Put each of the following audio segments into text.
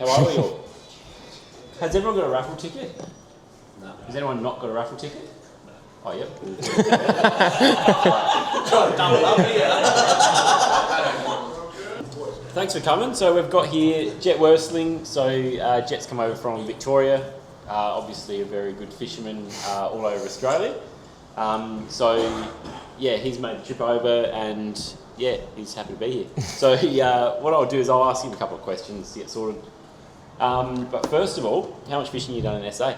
How are we all? Has everyone got a raffle ticket? No. Has anyone not got a raffle ticket? No. Oh, yep. Trying to double up here. Thanks for coming. So we've got here Jet Worsteling. So Jet's come over from Victoria. Obviously a very good fisherman all over Australia. So yeah, he's made the trip over and yeah, he's happy to be here. So what I'll do is I'll ask him a couple of questions to get sorted. But first of all, how much fishing have you done in SA?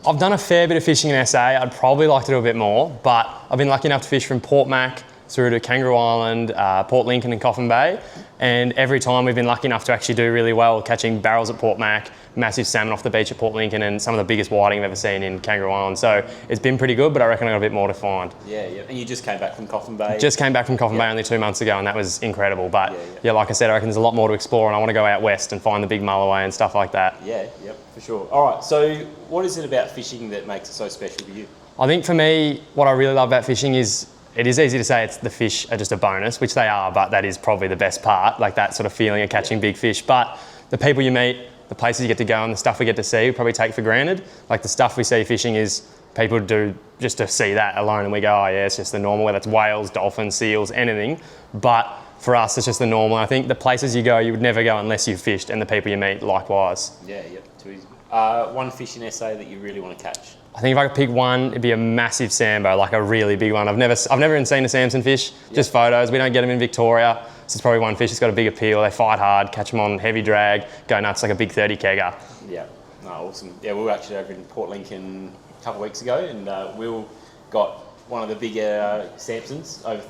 I've done a fair bit of fishing in SA. I'd probably like to do a bit more, but I've been lucky enough to fish from Port Mac through to Kangaroo Island, Port Lincoln and Coffin Bay. And every time we've been lucky enough to actually do really well, catching barrels at Port Mac, massive salmon off the beach at Port Lincoln, and some of the biggest whiting I've ever seen in Kangaroo Island. So it's been pretty good, but I reckon I've got a bit more to find. Yeah, yeah. And you just came back from Coffin Bay? Just came back from Coffin Bay only 2 months ago, and that was incredible. But yeah, like I said, I reckon there's a lot more to explore, and I want to go out west and find the big mulloway and stuff like that. Yeah, yep, for sure. All right, so what is it about fishing that makes it so special for you? I think for me, what I really love about fishing is it is easy to say it's the fish are just a bonus, which they are, but that is probably the best part, like that sort of feeling of catching big fish. But the people you meet, the places you get to go and the stuff we get to see, we probably take for granted. Like the stuff we see fishing is people do just to see that alone and we go, oh yeah, it's just the normal, whether it's whales, dolphins, seals, anything. But for us, it's just the normal. I think the places you go, you would never go unless you've fished, and the people you meet likewise. Yeah, yep, too easy. One fish in SA that you really want to catch? I think if I could pick one, it'd be a massive sambo, like a really big one. I've never even seen a Samson fish, just photos. We don't get them in Victoria. This is probably one fish that's got a big appeal. They fight hard, catch them on heavy drag, go nuts like a big 30 kegger. Yeah, no, awesome. Yeah, we were actually over in Port Lincoln a couple of weeks ago, and Will got one of the bigger Samsons. Over,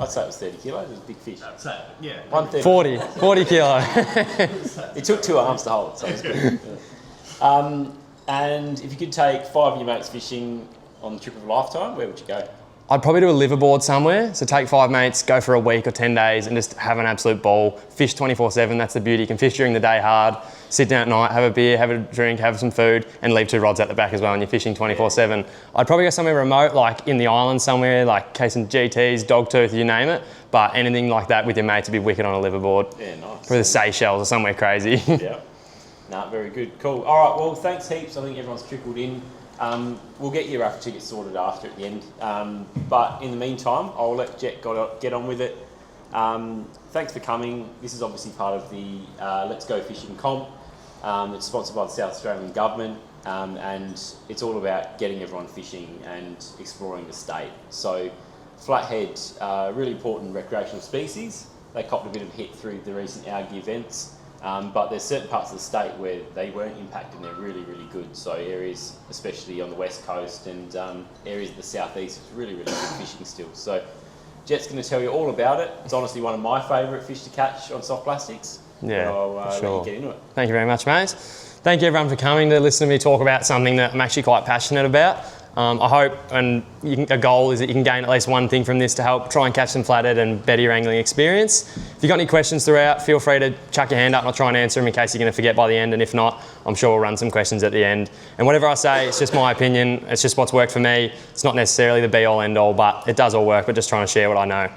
I'd say it was 30 kilos. It was a big fish. I'd say, yeah. 40 kilo. It took 2 arms to hold, so it was good. And if you could take 5 of your mates fishing on the trip of a lifetime, where would you go? I'd probably do a liverboard somewhere. So take 5 mates, go for a week or 10 days and just have an absolute ball. Fish 24/7, that's the beauty. You can fish during the day hard, sit down at night, have a beer, have a drink, have some food, and leave 2 rods at the back as well, and you're fishing 24/7. I'd probably go somewhere remote, like in the islands somewhere, like casing GTs, dogtooth, you name it. But anything like that with your mates would be wicked on a liverboard. Yeah, nice. Probably the Seychelles or somewhere crazy. Yeah. No, very good. Cool. All right, well, thanks heaps. I think everyone's trickled in. We'll get your raffle tickets sorted after at the end. But in the meantime, I'll let Jet get on with it. Thanks for coming. This is obviously part of the Let's Go Fishing Comp. It's sponsored by the South Australian Government, and it's all about getting everyone fishing and exploring the state. So Flathead, really important recreational species. They copped a bit of a hit through the recent algae events. But there's certain parts of the state where they weren't impacted and they're really, really good. So areas, especially on the west coast and areas of the southeast, it's really, really good fishing still. So Jet's going to tell you all about it. It's honestly one of my favourite fish to catch on soft plastics. Yeah, I'll sure. let you get into it. Thank you very much, mate. Thank you everyone for coming to listen to me talk about something that I'm actually quite passionate about. I hope, and a goal is that you can gain at least one thing from this to help try and catch some flathead and better your angling experience. If you've got any questions throughout, feel free to chuck your hand up and I'll try and answer them in case you're going to forget by the end, and if not, I'm sure we'll run some questions at the end. And whatever I say, it's just my opinion, it's just what's worked for me. It's not necessarily the be-all end-all, but it does all work, but just trying to share what I know.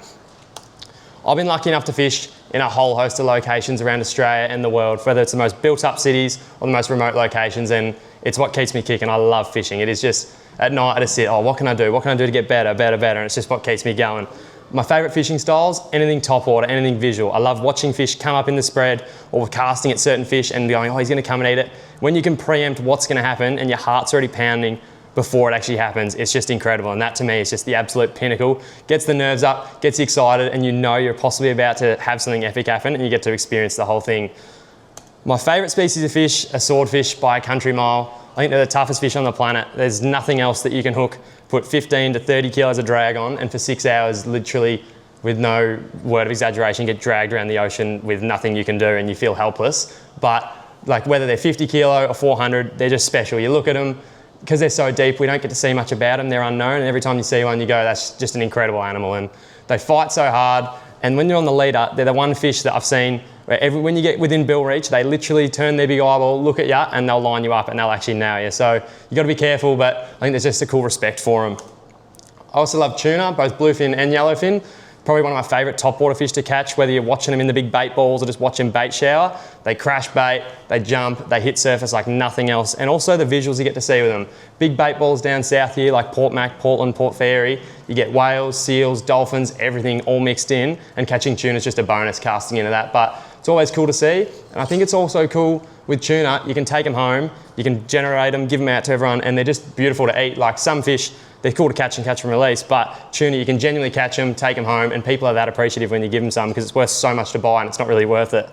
I've been lucky enough to fish in a whole host of locations around Australia and the world, whether it's the most built-up cities or the most remote locations, and it's what keeps me kicking. I love fishing. It is just, at night I just sit, what can I do? What can I do to get better, and it's just what keeps me going. My favourite fishing styles, anything top water, anything visual. I love watching fish come up in the spread or casting at certain fish and going, oh, he's going to come and eat it. When you can preempt what's going to happen and your heart's already pounding before it actually happens, it's just incredible. And that to me is just the absolute pinnacle. Gets the nerves up, gets you excited, and you know you're possibly about to have something epic happen and you get to experience the whole thing. My favourite species of fish are swordfish by a country mile. I think they're the toughest fish on the planet. There's nothing else that you can hook, put 15 to 30 kilos of drag on, and for 6 hours, literally, with no word of exaggeration, get dragged around the ocean with nothing you can do and you feel helpless. But like whether they're 50 kilo or 400, they're just special. You look at them, because they're so deep, we don't get to see much about them. They're unknown, and every time you see one, you go, that's just an incredible animal. And they fight so hard. And when you're on the leader, they're the one fish that I've seen where when you get within bill reach, they literally turn their big eyeball, look at you, and they'll line you up and they'll actually nail you. So you got to be careful, but I think there's just a cool respect for them. I also love tuna, both bluefin and yellowfin. Probably one of my favourite topwater fish to catch, whether you're watching them in the big bait balls or just watching bait shower. They crash bait, they jump, they hit surface like nothing else. And also the visuals you get to see with them. Big bait balls down south here like Port Mac, Portland, Port Fairy. You get whales, seals, dolphins, everything all mixed in, and catching tuna is just a bonus casting into that. But it's always cool to see. And I think it's also cool with tuna, you can take them home, you can generate them, give them out to everyone, and they're just beautiful to eat. Like some fish, they're cool to catch and catch and release, but tuna, you can genuinely catch them, take them home, and people are that appreciative when you give them some because it's worth so much to buy and it's not really worth it.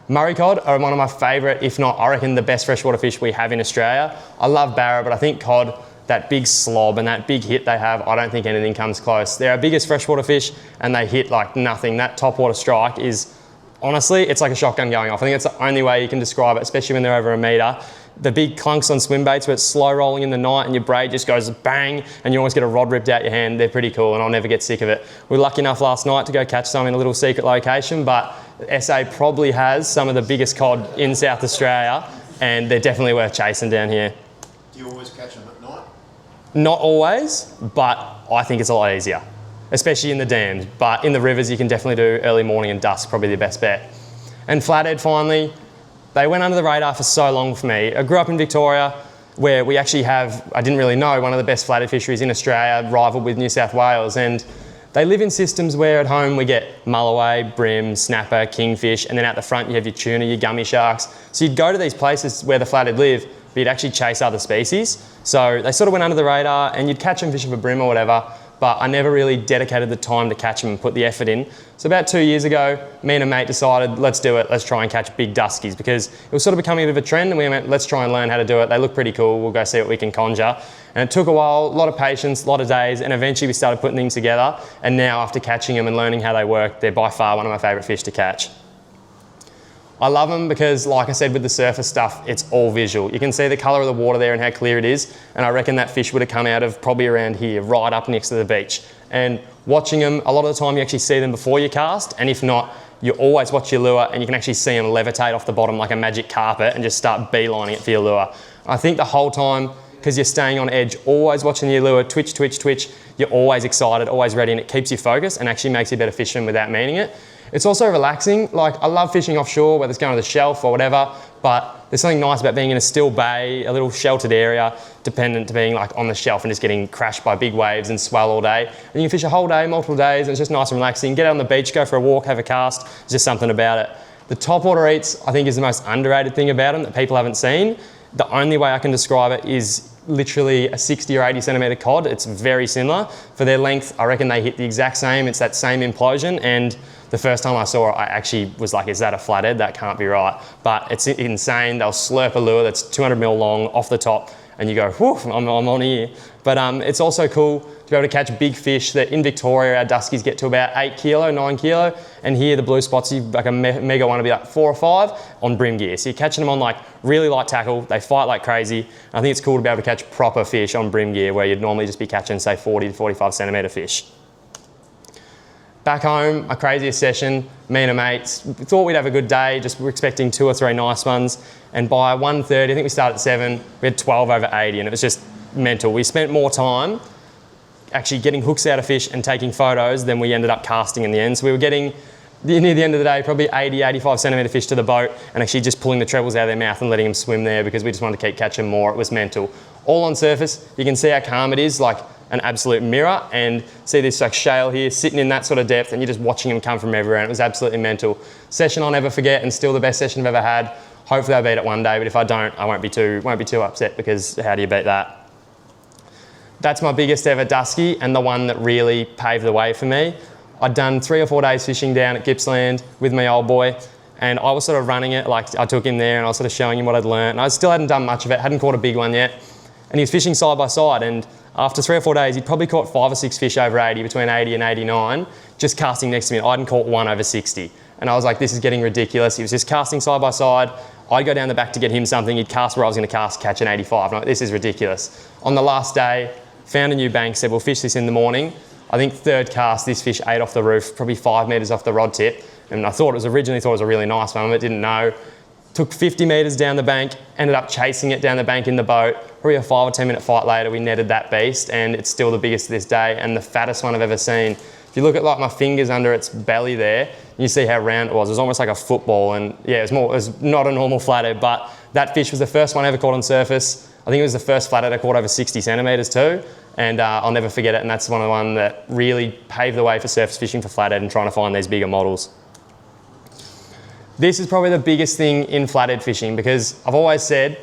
Murray cod are one of my favourite, if not, I reckon the best freshwater fish we have in Australia. I love barra, but I think cod, that big slob and that big hit they have, I don't think anything comes close. They're our biggest freshwater fish and they hit like nothing. That topwater strike is, honestly, it's like a shotgun going off. I think it's the only way you can describe it, especially when they're over a metre. The big clunks on swim baits where it's slow rolling in the night and your braid just goes bang and you almost get a rod ripped out your hand, they're pretty cool and I'll never get sick of it. We were lucky enough last night to go catch some in a little secret location, but SA probably has some of the biggest cod in South Australia and they're definitely worth chasing down here. Do you always catch them at night? Not always, but I think it's a lot easier, especially in the dams. But in the rivers, you can definitely do early morning and dusk, probably the best bet. And flathead, finally, they went under the radar for so long for me. I grew up in Victoria, where we actually have, I didn't really know, one of the best flathead fisheries in Australia, rivaled with New South Wales. And they live in systems where at home we get mulloway, brim, snapper, kingfish, and then out the front you have your tuna, your gummy sharks. So you'd go to these places where the flathead live, but you'd actually chase other species. So they sort of went under the radar and you'd catch them fishing for brim or whatever, but I never really dedicated the time to catch them and put the effort in. So about 2 years ago, me and a mate decided, let's do it, let's try and catch big duskies because it was sort of becoming a bit of a trend and we went, let's try and learn how to do it. They look pretty cool, we'll go see what we can conjure. And it took a while, a lot of patience, a lot of days, and eventually we started putting things together. And now after catching them and learning how they work, they're by far one of my favourite fish to catch. I love them because, like I said, with the surface stuff, it's all visual. You can see the colour of the water there and how clear it is. And I reckon that fish would have come out of probably around here, right up next to the beach. And watching them, a lot of the time you actually see them before you cast. And if not, you always watch your lure and you can actually see them levitate off the bottom like a magic carpet and just start beelining it for your lure. I think the whole time, because you're staying on edge, always watching your lure, twitch, twitch, twitch, you're always excited, always ready, and it keeps you focused and actually makes you a better fisherman without meaning it. It's also relaxing. Like, I love fishing offshore, whether it's going to the shelf or whatever, but there's something nice about being in a still bay, a little sheltered area, dependent to being like on the shelf and just getting crashed by big waves and swell all day. And you can fish a whole day, multiple days, and it's just nice and relaxing. Get out on the beach, go for a walk, have a cast. There's just something about it. The topwater eats, I think, is the most underrated thing about them that people haven't seen. The only way I can describe it is literally a 60 or 80 centimetre cod. It's very similar. For their length, I reckon they hit the exact same. It's that same implosion, and the first time I saw it, I actually was like, is that a flathead? That can't be right. But it's insane. They'll slurp a lure that's 200 mil long off the top and you go, whew, I'm on here. But it's also cool to be able to catch big fish that in Victoria, our duskies get to about 8 kilo, 9 kilo. And here the blue spots, like a mega one will be like 4 or 5 on brim gear. So you're catching them on like really light tackle. They fight like crazy. And I think it's cool to be able to catch proper fish on brim gear where you'd normally just be catching say 40 to 45 centimetre fish. Back home, my craziest session, me and a mate, we thought we'd have a good day, just we're expecting 2 or 3 nice ones. And by 1:30, I think we started at 7, we had 12 over 80 and it was just mental. We spent more time actually getting hooks out of fish and taking photos than we ended up casting in the end. So we were getting, near the end of the day, probably 80, 85 centimetre fish to the boat and actually just pulling the trebles out of their mouth and letting them swim there because we just wanted to keep catching more. It was mental. All on surface, you can see how calm it is, like an absolute mirror, and see this like shale here sitting in that sort of depth and you're just watching them come from everywhere and it was absolutely mental. Session I'll never forget and still the best session I've ever had. Hopefully I'll beat it one day, but if I don't, I won't be too upset because how do you beat that? That's my biggest ever dusky and the one that really paved the way for me. I'd done 3 or 4 days fishing down at Gippsland with my old boy and I was sort of running it, like I took him there and I was sort of showing him what I'd learned. And I still hadn't done much of it, hadn't caught a big one yet. And he was fishing side by side and after 3 or 4 days, he'd probably caught 5 or 6 fish over 80, between 80 and 89, just casting next to me. And I hadn't caught one over 60. And I was like, this is getting ridiculous. He was just casting side by side. I'd go down the back to get him something. He'd cast where I was going to cast, catch an 85. And I'm like, this is ridiculous. On the last day, found a new bank, said, we'll fish this in the morning. I think 3rd cast, this fish ate off the roof, probably 5 metres off the rod tip. And I originally thought it was a really nice one, but didn't know. Took 50 metres down the bank, ended up chasing it down the bank in the boat. Probably a 5 or 10 minute fight later, we netted that beast and it's still the biggest to this day and the fattest one I've ever seen. If you look at like my fingers under its belly there, you see how round it was. It was almost like a football, and yeah, it was not a normal flathead, but that fish was the first one I ever caught on surface. I think it was the first flathead I caught over 60 centimetres too, and I'll never forget it, and that's one of the ones that really paved the way for surface fishing for flathead and trying to find these bigger models. This is probably the biggest thing in flathead fishing, because I've always said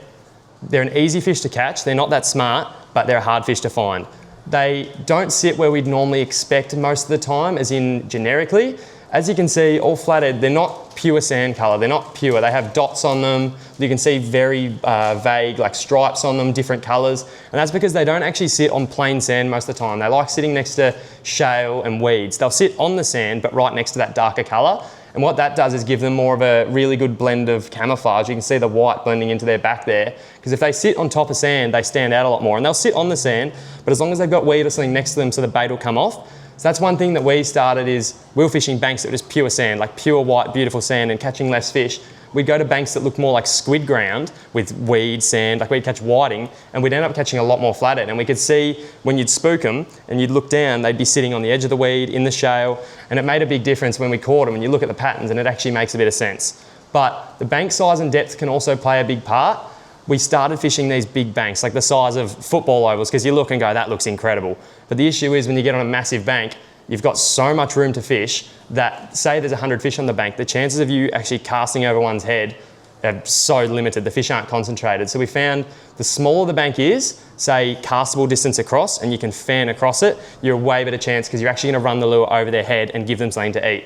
they're an easy fish to catch, they're not that smart, but they're a hard fish to find. They don't sit where we'd normally expect most of the time, as in generically. As you can see, all flathead, they're not pure sand colour, they're not pure. They have dots on them. You can see very vague like stripes on them, different colours. And that's because they don't actually sit on plain sand most of the time. They like sitting next to shale and weeds. They'll sit on the sand, but right next to that darker colour. And what that does is give them more of a really good blend of camouflage. You can see the white blending into their back there. Because if they sit on top of sand, they stand out a lot more. And they'll sit on the sand, but as long as they've got weed or something next to them so the bait will come off. So that's one thing that we started, is we were fishing banks that were just pure sand, like pure white, beautiful sand, and catching less fish. We'd go to banks that looked more like squid ground with weed, sand, like we'd catch whiting, and we'd end up catching a lot more flathead. And we could see when you'd spook them and you'd look down, they'd be sitting on the edge of the weed, in the shale, and it made a big difference when we caught them, and you look at the patterns and it actually makes a bit of sense. But the bank size and depth can also play a big part. We started fishing these big banks, like the size of football ovals, because you look and go, that looks incredible. But the issue is when you get on a massive bank, you've got so much room to fish that, say there's 100 fish on the bank, the chances of you actually casting over one's head are so limited. The fish aren't concentrated. So we found the smaller the bank is, say castable distance across, and you can fan across it, you're a way better chance, because you're actually going to run the lure over their head and give them something to eat.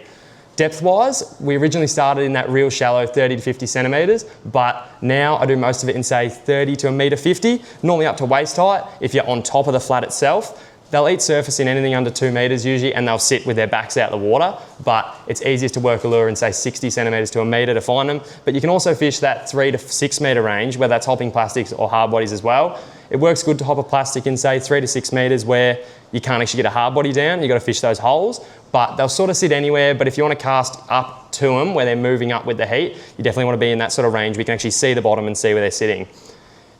Depth-wise, we originally started in that real shallow 30 to 50 centimetres, but now I do most of it in, say, 30 to $1.50 m, normally up to waist height if you're on top of the flat itself. They'll eat surface in anything under 2 metres usually, and they'll sit with their backs out the water, but it's easiest to work a lure in, say, 60 centimetres to a metre to find them. But you can also fish that 3 to 6 metre range, whether that's hopping plastics or hard bodies as well. It works good to hop a plastic in, say, 3 to 6 metres where you can't actually get a hard body down, you've got to fish those holes, but they'll sort of sit anywhere. But if you want to cast up to them where they're moving up with the heat, you definitely want to be in that sort of range where you can actually see the bottom and see where they're sitting.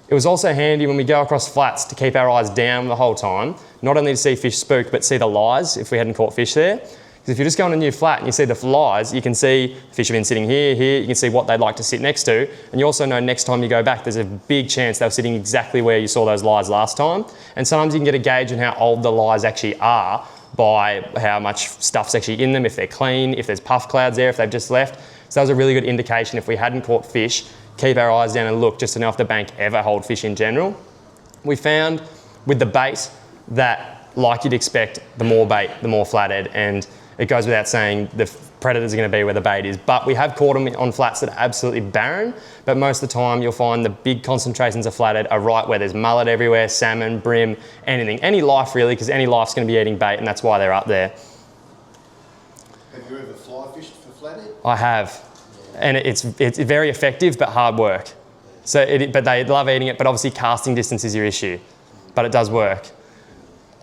It was also handy when we go across flats to keep our eyes down the whole time, not only to see fish spook, but see the lies if we hadn't caught fish there. Because if you just go on a new flat and you see the lies, you can see fish have been sitting here, you can see what they'd like to sit next to, and you also know next time you go back, there's a big chance they were sitting exactly where you saw those lies last time. And sometimes you can get a gauge on how old the lies actually are by how much stuff's actually in them, if they're clean, if there's puff clouds there, if they've just left. So that was a really good indication if we hadn't caught fish. Keep our eyes down and look just to know if the bank ever hold fish in general. We found with the bait that, like you'd expect, the more bait, the more flathead, and it goes without saying the predators are going to be where the bait is. But we have caught them on flats that are absolutely barren, but most of the time you'll find the big concentrations of flathead are right where there's mullet everywhere, salmon, bream, anything. Any life really, because any life's going to be eating bait, and that's why they're up there. Have you ever fly fished for flathead? I have. And it's very effective, but hard work. But they love eating it, but obviously casting distance is your issue. But it does work.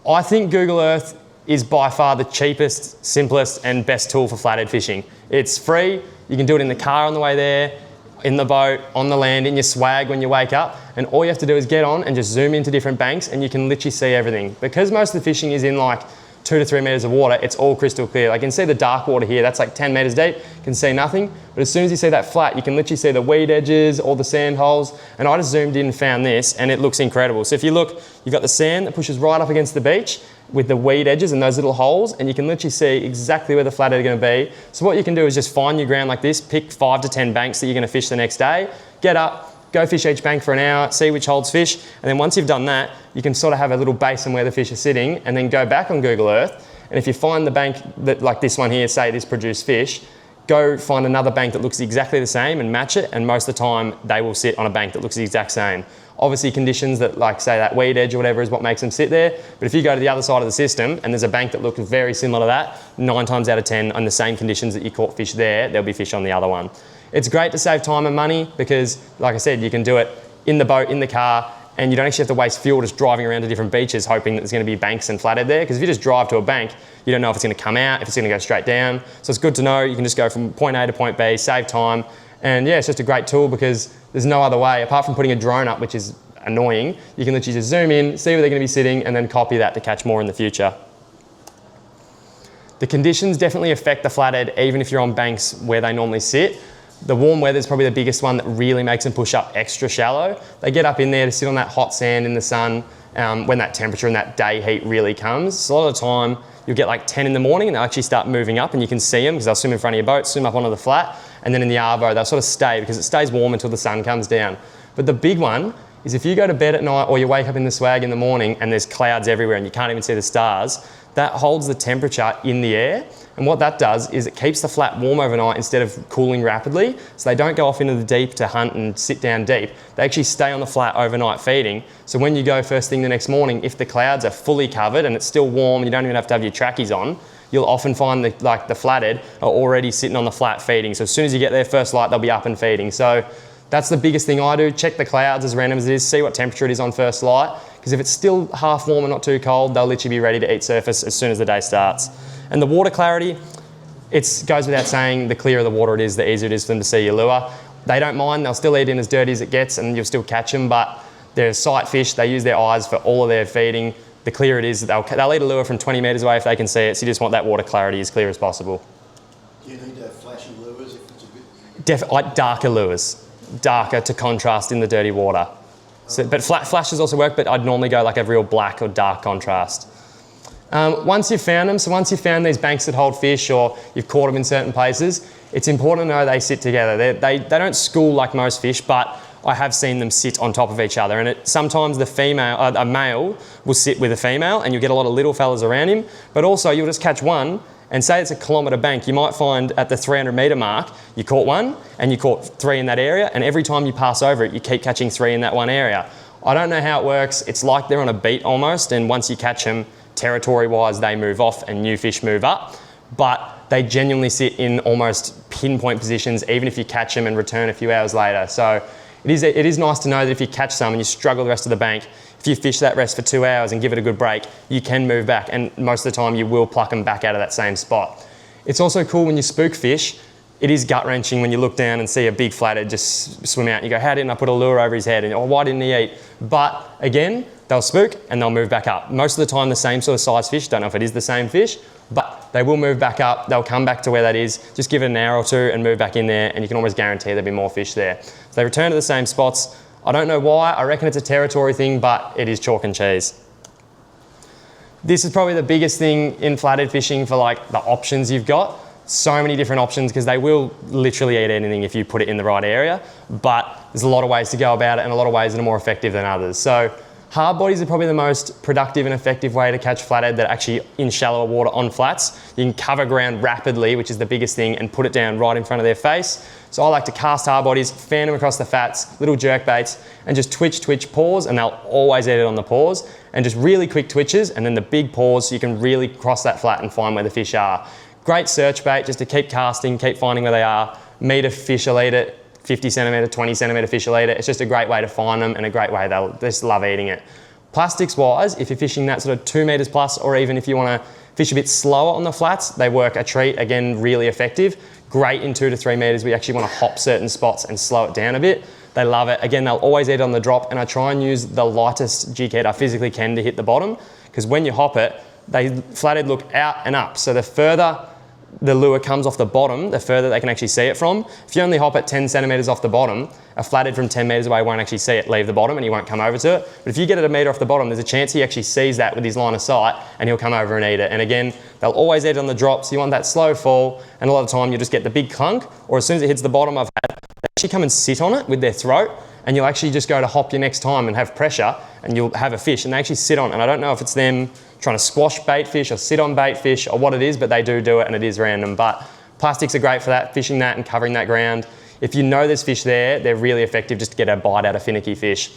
I think Google Earth is by far the cheapest, simplest, and best tool for flathead fishing. It's free. You can do it in the car on the way there, in the boat, on the land, in your swag when you wake up. And all you have to do is get on and just zoom into different banks, and you can literally see everything. Because most of the fishing is in like 2 to 3 metres of water, it's all crystal clear. I can see the dark water here, that's like 10 metres deep, you can see nothing. But as soon as you see that flat, you can literally see the weed edges, all the sand holes. And I just zoomed in and found this, and it looks incredible. So if you look, you've got the sand that pushes right up against the beach with the weed edges and those little holes, and you can literally see exactly where the flathead are going to be. So what you can do is just find your ground like this, pick 5 to 10 banks that you're going to fish the next day, get up, go fish each bank for an hour, see which holds fish, and then once you've done that, you can sort of have a little basin where the fish are sitting, and then go back on Google Earth. And if you find the bank that, like this one here, say this produced fish, go find another bank that looks exactly the same and match it, and most of the time they will sit on a bank that looks the exact same. Obviously conditions that, like say that weed edge or whatever, is what makes them sit there. But if you go to the other side of the system and there's a bank that looks very similar to that, 9 times out of 10 on the same conditions that you caught fish there, there'll be fish on the other one. It's great to save time and money because, like I said, you can do it in the boat, in the car, and you don't actually have to waste fuel just driving around to different beaches hoping that there's going to be banks and flathead there. Because if you just drive to a bank, you don't know if it's going to come out, if it's going to go straight down. So it's good to know you can just go from point A to point B, save time. And yeah, it's just a great tool because there's no other way, apart from putting a drone up, which is annoying, you can literally just zoom in, see where they're going to be sitting, and then copy that to catch more in the future. The conditions definitely affect the flathead, even if you're on banks where they normally sit. The warm weather is probably the biggest one that really makes them push up extra shallow. They get up in there to sit on that hot sand in the sun when that temperature and that day heat really comes. So a lot of the time, you'll get like 10 in the morning and they'll actually start moving up and you can see them because they'll swim in front of your boat, swim up onto the flat, and then in the arvo, they'll sort of stay because it stays warm until the sun comes down. But the big one is if you go to bed at night or you wake up in the swag in the morning and there's clouds everywhere and you can't even see the stars, that holds the temperature in the air. And what that does is it keeps the flat warm overnight instead of cooling rapidly. So they don't go off into the deep to hunt and sit down deep. They actually stay on the flat overnight feeding. So when you go first thing the next morning, if the clouds are fully covered and it's still warm, you don't even have to have your trackies on, you'll often find the flathead are already sitting on the flat feeding. So as soon as you get there first light, they'll be up and feeding. So that's the biggest thing I do. Check the clouds as random as it is, see what temperature it is on first light. Because if it's still half warm and not too cold, they'll literally be ready to eat surface as soon as the day starts. And the water clarity, it goes without saying, the clearer the water it is, the easier it is for them to see your lure. They don't mind, they'll still eat in as dirty as it gets and you'll still catch them, but they're sight fish, they use their eyes for all of their feeding. The clearer it is, they'll eat a lure from 20 metres away if they can see it, so you just want that water clarity as clear as possible. Do you need to have flashy lures if it's a bit... Like darker lures, darker to contrast in the dirty water. So, but flashes also work, but I'd normally go like a real black or dark contrast. Once you've found them, so once you've found these banks that hold fish or you've caught them in certain places, it's important to know they sit together. They don't school like most fish, but I have seen them sit on top of each other. And sometimes a male will sit with a female and you'll get a lot of little fellas around him, but also you'll just catch one and say it's a kilometre bank, you might find at the 300 metre mark, you caught one and you caught 3 in that area, and every time you pass over it, you keep catching 3 in that one area. I don't know how it works. It's like they're on a beat almost, and once you catch them, territory-wise, they move off and new fish move up, but they genuinely sit in almost pinpoint positions, even if you catch them and return a few hours later. So it is nice to know that if you catch some and you struggle the rest of the bank, if you fish that rest for 2 hours and give it a good break, you can move back, and most of the time you will pluck them back out of that same spot. It's also cool when you spook fish. It is gut-wrenching when you look down and see a big flathead just swim out and you go, how didn't I put a lure over his head? And why didn't he eat? But again, they'll spook and they'll move back up. Most of the time the same sort of size fish, don't know if it is the same fish, but they will move back up, they'll come back to where that is, just give it an hour or two and move back in there, and you can almost guarantee there'll be more fish there. So they return to the same spots. I don't know why, I reckon it's a territory thing, but it is chalk and cheese. This is probably the biggest thing in flathead fishing for like the options you've got. So many different options because they will literally eat anything if you put it in the right area, but there's a lot of ways to go about it and a lot of ways that are more effective than others. So hard bodies are probably the most productive and effective way to catch flathead that are actually in shallower water on flats. You can cover ground rapidly, which is the biggest thing, and put it down right in front of their face. So I like to cast hard bodies, fan them across the flats, little jerk baits, and just twitch, pause, and they'll always eat it on the pause. And just really quick twitches, and then the big pause so you can really cross that flat and find where the fish are. Great search bait just to keep casting, keep finding where they are. Metre fish will eat it, 50 centimetre, 20 centimetre fish will eat it. It's just a great way to find them and a great way they'll just love eating it. Plastics wise, if you're fishing that sort of 2 metres plus, or even if you want to fish a bit slower on the flats, they work a treat, again, really effective. Great in 2 to 3 metres, we actually want to hop certain spots and slow it down a bit. They love it. Again, they'll always eat on the drop, and I try and use the lightest jig head I physically can to hit the bottom, because when you hop it, flathead look out and up. So the further the lure comes off the bottom, the further they can actually see it from. If you only hop it 10 centimetres off the bottom, a flathead from 10 metres away won't actually see it leave the bottom and he won't come over to it. But if you get it a metre off the bottom, there's a chance he actually sees that with his line of sight and he'll come over and eat it. And again, they'll always eat on the drop, so you want that slow fall, and a lot of the time you'll just get the big clunk, or as soon as it hits the bottom, I've had, they actually come and sit on it with their throat, and you'll actually just go to hop your next time and have pressure, and you'll have a fish, and they actually sit on it. And I don't know if it's them trying to squash bait fish or sit on bait fish or what it is, but they do it, and it is random. But plastics are great for that, fishing that and covering that ground. If you know there's fish there, they're really effective just to get a bite out of finicky fish.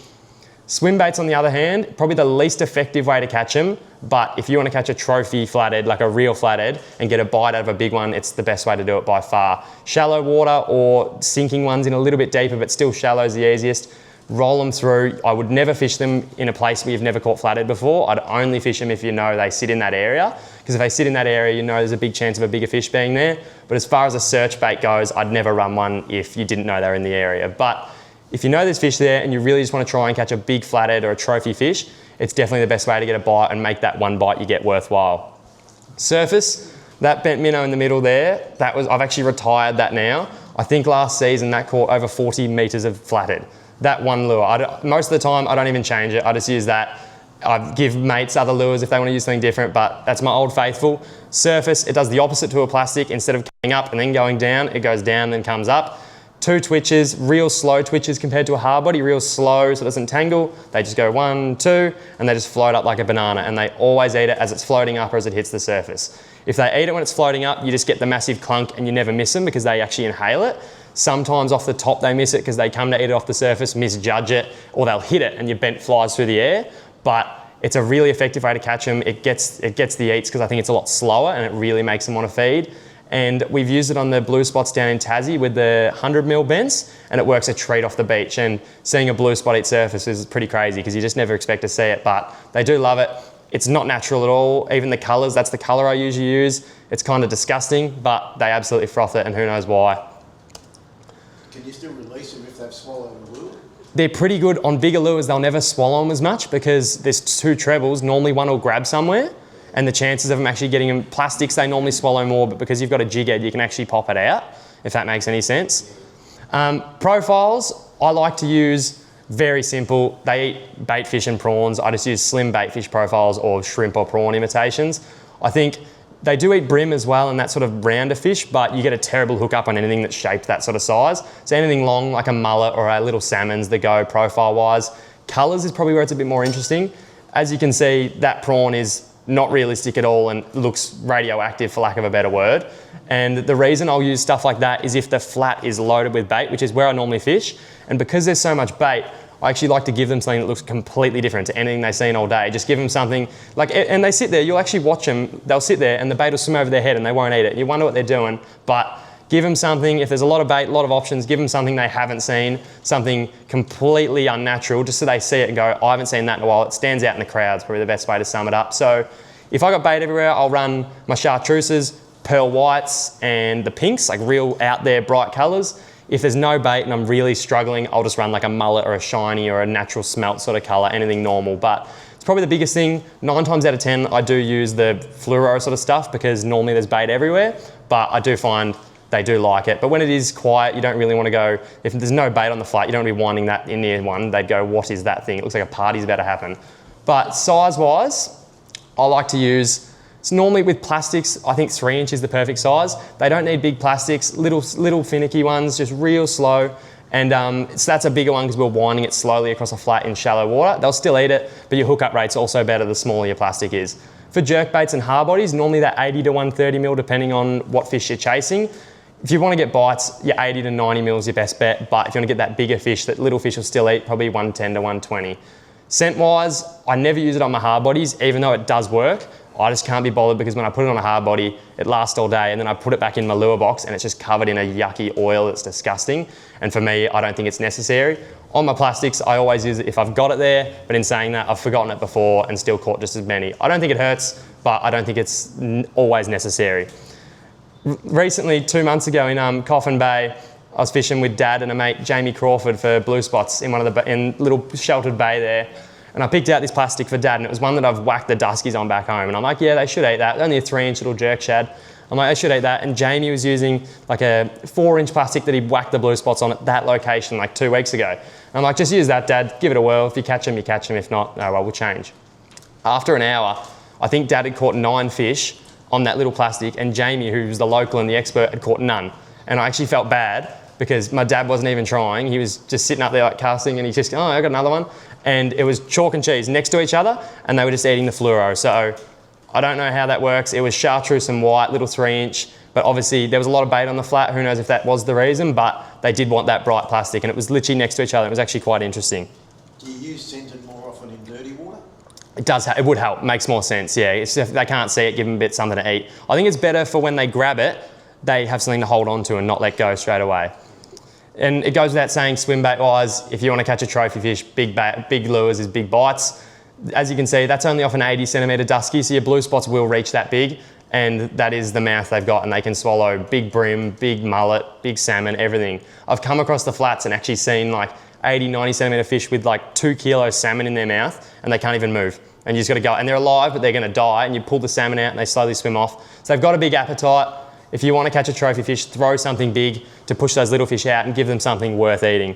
Swim baits, on the other hand, probably the least effective way to catch them, but if you want to catch a trophy flathead, like a real flathead, and get a bite out of a big one, it's the best way to do it by far. Shallow water or sinking ones in a little bit deeper, but still shallow is the easiest. Roll them through. I would never fish them in a place where you've never caught flathead before. I'd only fish them if you know they sit in that area, because if they sit in that area, you know there's a big chance of a bigger fish being there. But as far as a search bait goes, I'd never run one if you didn't know they're in the area. But if you know there's fish there and you really just want to try and catch a big flathead or a trophy fish, it's definitely the best way to get a bite and make that one bite you get worthwhile. Surface, That bent minnow in the middle there, I've actually retired that now. I think last season that caught over 40 metres of flathead. That one lure. Most of the time I don't even change it. I just use that. I give mates other lures if they want to use something different, but that's my old faithful. Surface, it does the opposite to a plastic. Instead of coming up and then going down, it goes down then comes up. 2 twitches, real slow twitches compared to a hard body, real slow so it doesn't tangle. They just go 1, 2, and they just float up like a banana, and they always eat it as it's floating up or as it hits the surface. If they eat it when it's floating up, you just get the massive clunk and you never miss them because they actually inhale it. Sometimes off the top they miss it because they come to eat it off the surface, misjudge it, or they'll hit it and your bent flies through the air. But it's a really effective way to catch them. It gets the eats because I think it's a lot slower and it really makes them want to feed. And we've used it on the blue spots down in Tassie with the 100 mil bents, and it works a treat off the beach. And seeing a blue spot eat surface is pretty crazy because you just never expect to see it, but they do love it. It's not natural at all. Even the colours, that's the colour I usually use. It's kind of disgusting, but they absolutely froth it, and who knows why. Can you still release them if they've swallowed a lure? They're pretty good. On bigger lures, they'll never swallow them as much because there's 2 trebles. Normally one will grab somewhere, and the chances of them actually getting them, plastics, they normally swallow more, but because you've got a jig head, you can actually pop it out, if that makes any sense. Profiles, I like to use very simple. They eat bait fish and prawns. I just use slim bait fish profiles or shrimp or prawn imitations. I think they do eat brim as well and that sort of rounder fish, but you get a terrible hookup on anything that's shaped that sort of size. So anything long like a mullet or a little salmon's the go profile wise. Colours is probably where it's a bit more interesting. As you can see, that prawn is not realistic at all and looks radioactive for lack of a better word. And the reason I'll use stuff like that is if the flat is loaded with bait, which is where I normally fish. And because there's so much bait, I actually like to give them something that looks completely different to anything they've seen all day. Just give them something like, and they sit there, you'll actually watch them, they'll sit there and the bait will swim over their head and they won't eat it. You wonder what they're doing, but give them something, if there's a lot of bait, a lot of options, give them something they haven't seen, something completely unnatural, just so they see it and go, I haven't seen that in a while. It stands out in the crowd, is probably the best way to sum it up. So if I got bait everywhere, I'll run my chartreuses, pearl whites and the pinks, like real out there bright colours. If there's no bait and I'm really struggling, I'll just run like a mullet or a shiny or a natural smelt sort of colour, anything normal. But it's probably the biggest thing. 9 times out of 10, I do use the fluoro sort of stuff because normally there's bait everywhere, but I do find they do like it. But when it is quiet, you don't really want to go, if there's no bait on the flat, you don't want to be winding that in near one. They'd go, what is that thing? It looks like a party's about to happen. But size-wise, I like to use, it's normally with plastics, I think 3 inch is the perfect size. They don't need big plastics, little finicky ones, just real slow. And so that's a bigger one because we're winding it slowly across a flat in shallow water. They'll still eat it, but your hookup rate's also better the smaller your plastic is. For jerk baits and hard bodies, normally that 80 to 130 mil depending on what fish you're chasing. If you want to get bites, your 80 to 90 mil is your best bet, but if you want to get that bigger fish that little fish will still eat, probably 110 to 120. Scent wise, I never use it on my hard bodies, even though it does work. I just can't be bothered because when I put it on a hard body, it lasts all day and then I put it back in my lure box and it's just covered in a yucky oil that's disgusting. And for me, I don't think it's necessary. On my plastics, I always use it if I've got it there, but in saying that, I've forgotten it before and still caught just as many. I don't think it hurts, but I don't think it's always necessary. Recently, 2 months ago in Coffin Bay, I was fishing with Dad and a mate, Jamie Crawford, for blue spots in one of the in little sheltered bay there. And I picked out this plastic for Dad and it was one that I've whacked the duskies on back home. And I'm like, yeah, they should eat that. Only a 3 inch little jerk shad. I'm like, they should eat that. And Jamie was using like a 4 inch plastic that he'd whacked the blue spots on at that location like 2 weeks ago. And I'm like, just use that, Dad. Give it a whirl. If you catch them, you catch them. If not, oh well, we'll change. After an hour, I think Dad had caught 9 fish on that little plastic and Jamie, who was the local and the expert, had caught none. And I actually felt bad because my dad wasn't even trying. He was just sitting up there like casting and he just, oh, I got another one. And it was chalk and cheese next to each other and they were just eating the fluoro. So I don't know how that works. It was chartreuse and white, little 3 inch, but obviously there was a lot of bait on the flat. Who knows if that was the reason, but they did want that bright plastic and it was literally next to each other. It was actually quite interesting. Do you use scented more often in dirty water? It does, it would help, makes more sense, yeah. It's if they can't see it, give them a bit something to eat. I think it's better for when they grab it, they have something to hold on to and not let go straight away. And it goes without saying, swim bait wise, if you want to catch a trophy fish, big lures is big bites. As you can see, that's only off an 80 centimetre dusky, so your blue spots will reach that big. and that is the mouth they've got, and they can swallow big bream, big mullet, big salmon, everything. I've come across the flats and actually seen like 80, 90 centimetre fish with like 2 kilos salmon in their mouth, and they can't even move. And you just got to go, and they're alive, but they're going to die, and you pull the salmon out and they slowly swim off. So they've got a big appetite. If you want to catch a trophy fish, throw something big to push those little fish out and give them something worth eating.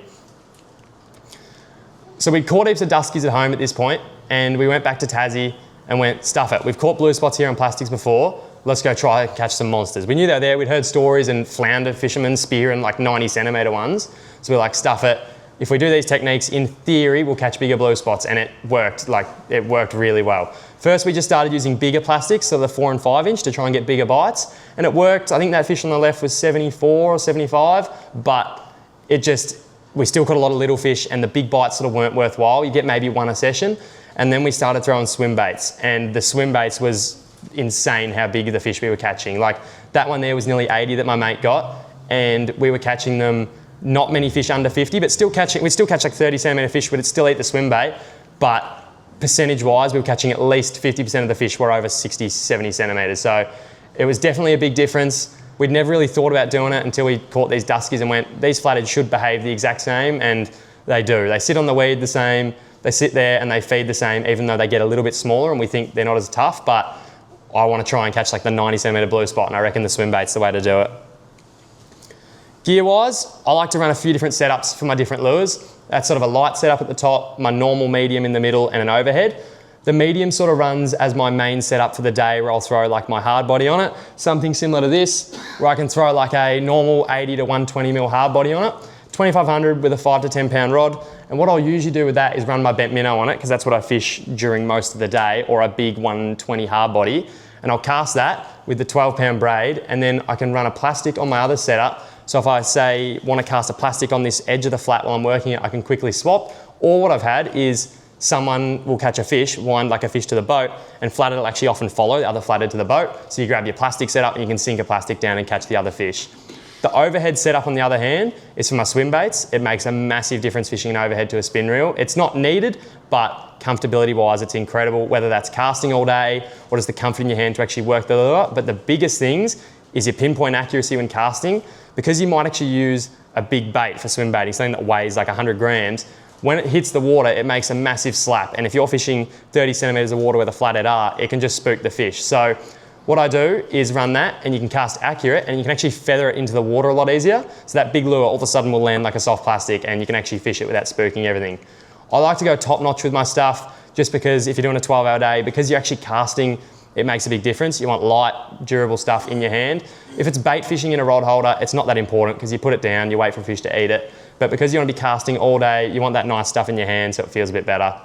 So we caught heaps of duskies at home at this point, and we went back to Tassie and went, stuff it. We've caught blue spots here on plastics before. Let's go try and catch some monsters. We knew they were there. We'd heard stories and flounder fishermen spearing like 90 centimetre ones. So we're like, stuff it. If we do these techniques, in theory, we'll catch bigger blue spots, and it worked. Like, it worked really well. First, we just started using bigger plastics, so the 4 and 5 inch, to try and get bigger bites, and it worked. I think that fish on the left was 74 or 75, but we still caught a lot of little fish, and the big bites sort of weren't worthwhile. You get maybe 1 a session, and then we started throwing swim baits, and the swim baits was insane how big the fish we were catching. Like, that one there was nearly 80 that my mate got, and we were catching them. Not many fish under 50, but we'd still catch like 30 centimetre fish, we'd still eat the swim bait, but percentage-wise, we were catching at least 50% of the fish were over 60, 70 centimetres. So it was definitely a big difference. We'd never really thought about doing it until we caught these duskies and went, these flatheads should behave the exact same, and they do. They sit on the weed the same, they sit there and they feed the same, even though they get a little bit smaller and we think they're not as tough, but I want to try and catch like the 90 centimetre blue spot, and I reckon the swim bait's the way to do it. Gear-wise, I like to run a few different setups for my different lures. That's sort of a light setup at the top, my normal medium in the middle, and an overhead. The medium sort of runs as my main setup for the day, where I'll throw like my hard body on it. Something similar to this, where I can throw like a normal 80 to 120 mil hard body on it, 2500 with a 5 to 10 pound rod. And what I'll usually do with that is run my bent minnow on it, because that's what I fish during most of the day, or a big 120 hard body. And I'll cast that with the 12 pound braid, and then I can run a plastic on my other setup. So if I say want to cast a plastic on this edge of the flat while I'm working it, I can quickly swap. Or what I've had is someone will catch a fish, wind like a fish to the boat, and flathead will actually often follow the other flathead to the boat. So you grab your plastic setup and you can sink a plastic down and catch the other fish. The overhead setup on the other hand is for my swim baits. It makes a massive difference fishing an overhead to a spin reel. It's not needed, but comfortability wise, it's incredible, whether that's casting all day or just the comfort in your hand to actually work the lure. But the biggest things is your pinpoint accuracy when casting. Because you might actually use a big bait for swim baiting, something that weighs like 100 grams, when it hits the water, it makes a massive slap. And if you're fishing 30 centimetres of water where the flathead are, it can just spook the fish. So what I do is run that, and you can cast accurate, and you can actually feather it into the water a lot easier. So that big lure all of a sudden will land like a soft plastic, and you can actually fish it without spooking everything. I like to go top notch with my stuff, just because if you're doing a 12-hour day, because you're actually casting, it makes a big difference. You want light, durable stuff in your hand. If it's bait fishing in a rod holder, it's not that important, because you put it down, you wait for a fish to eat it. But because you want to be casting all day, you want that nice stuff in your hand so it feels a bit better.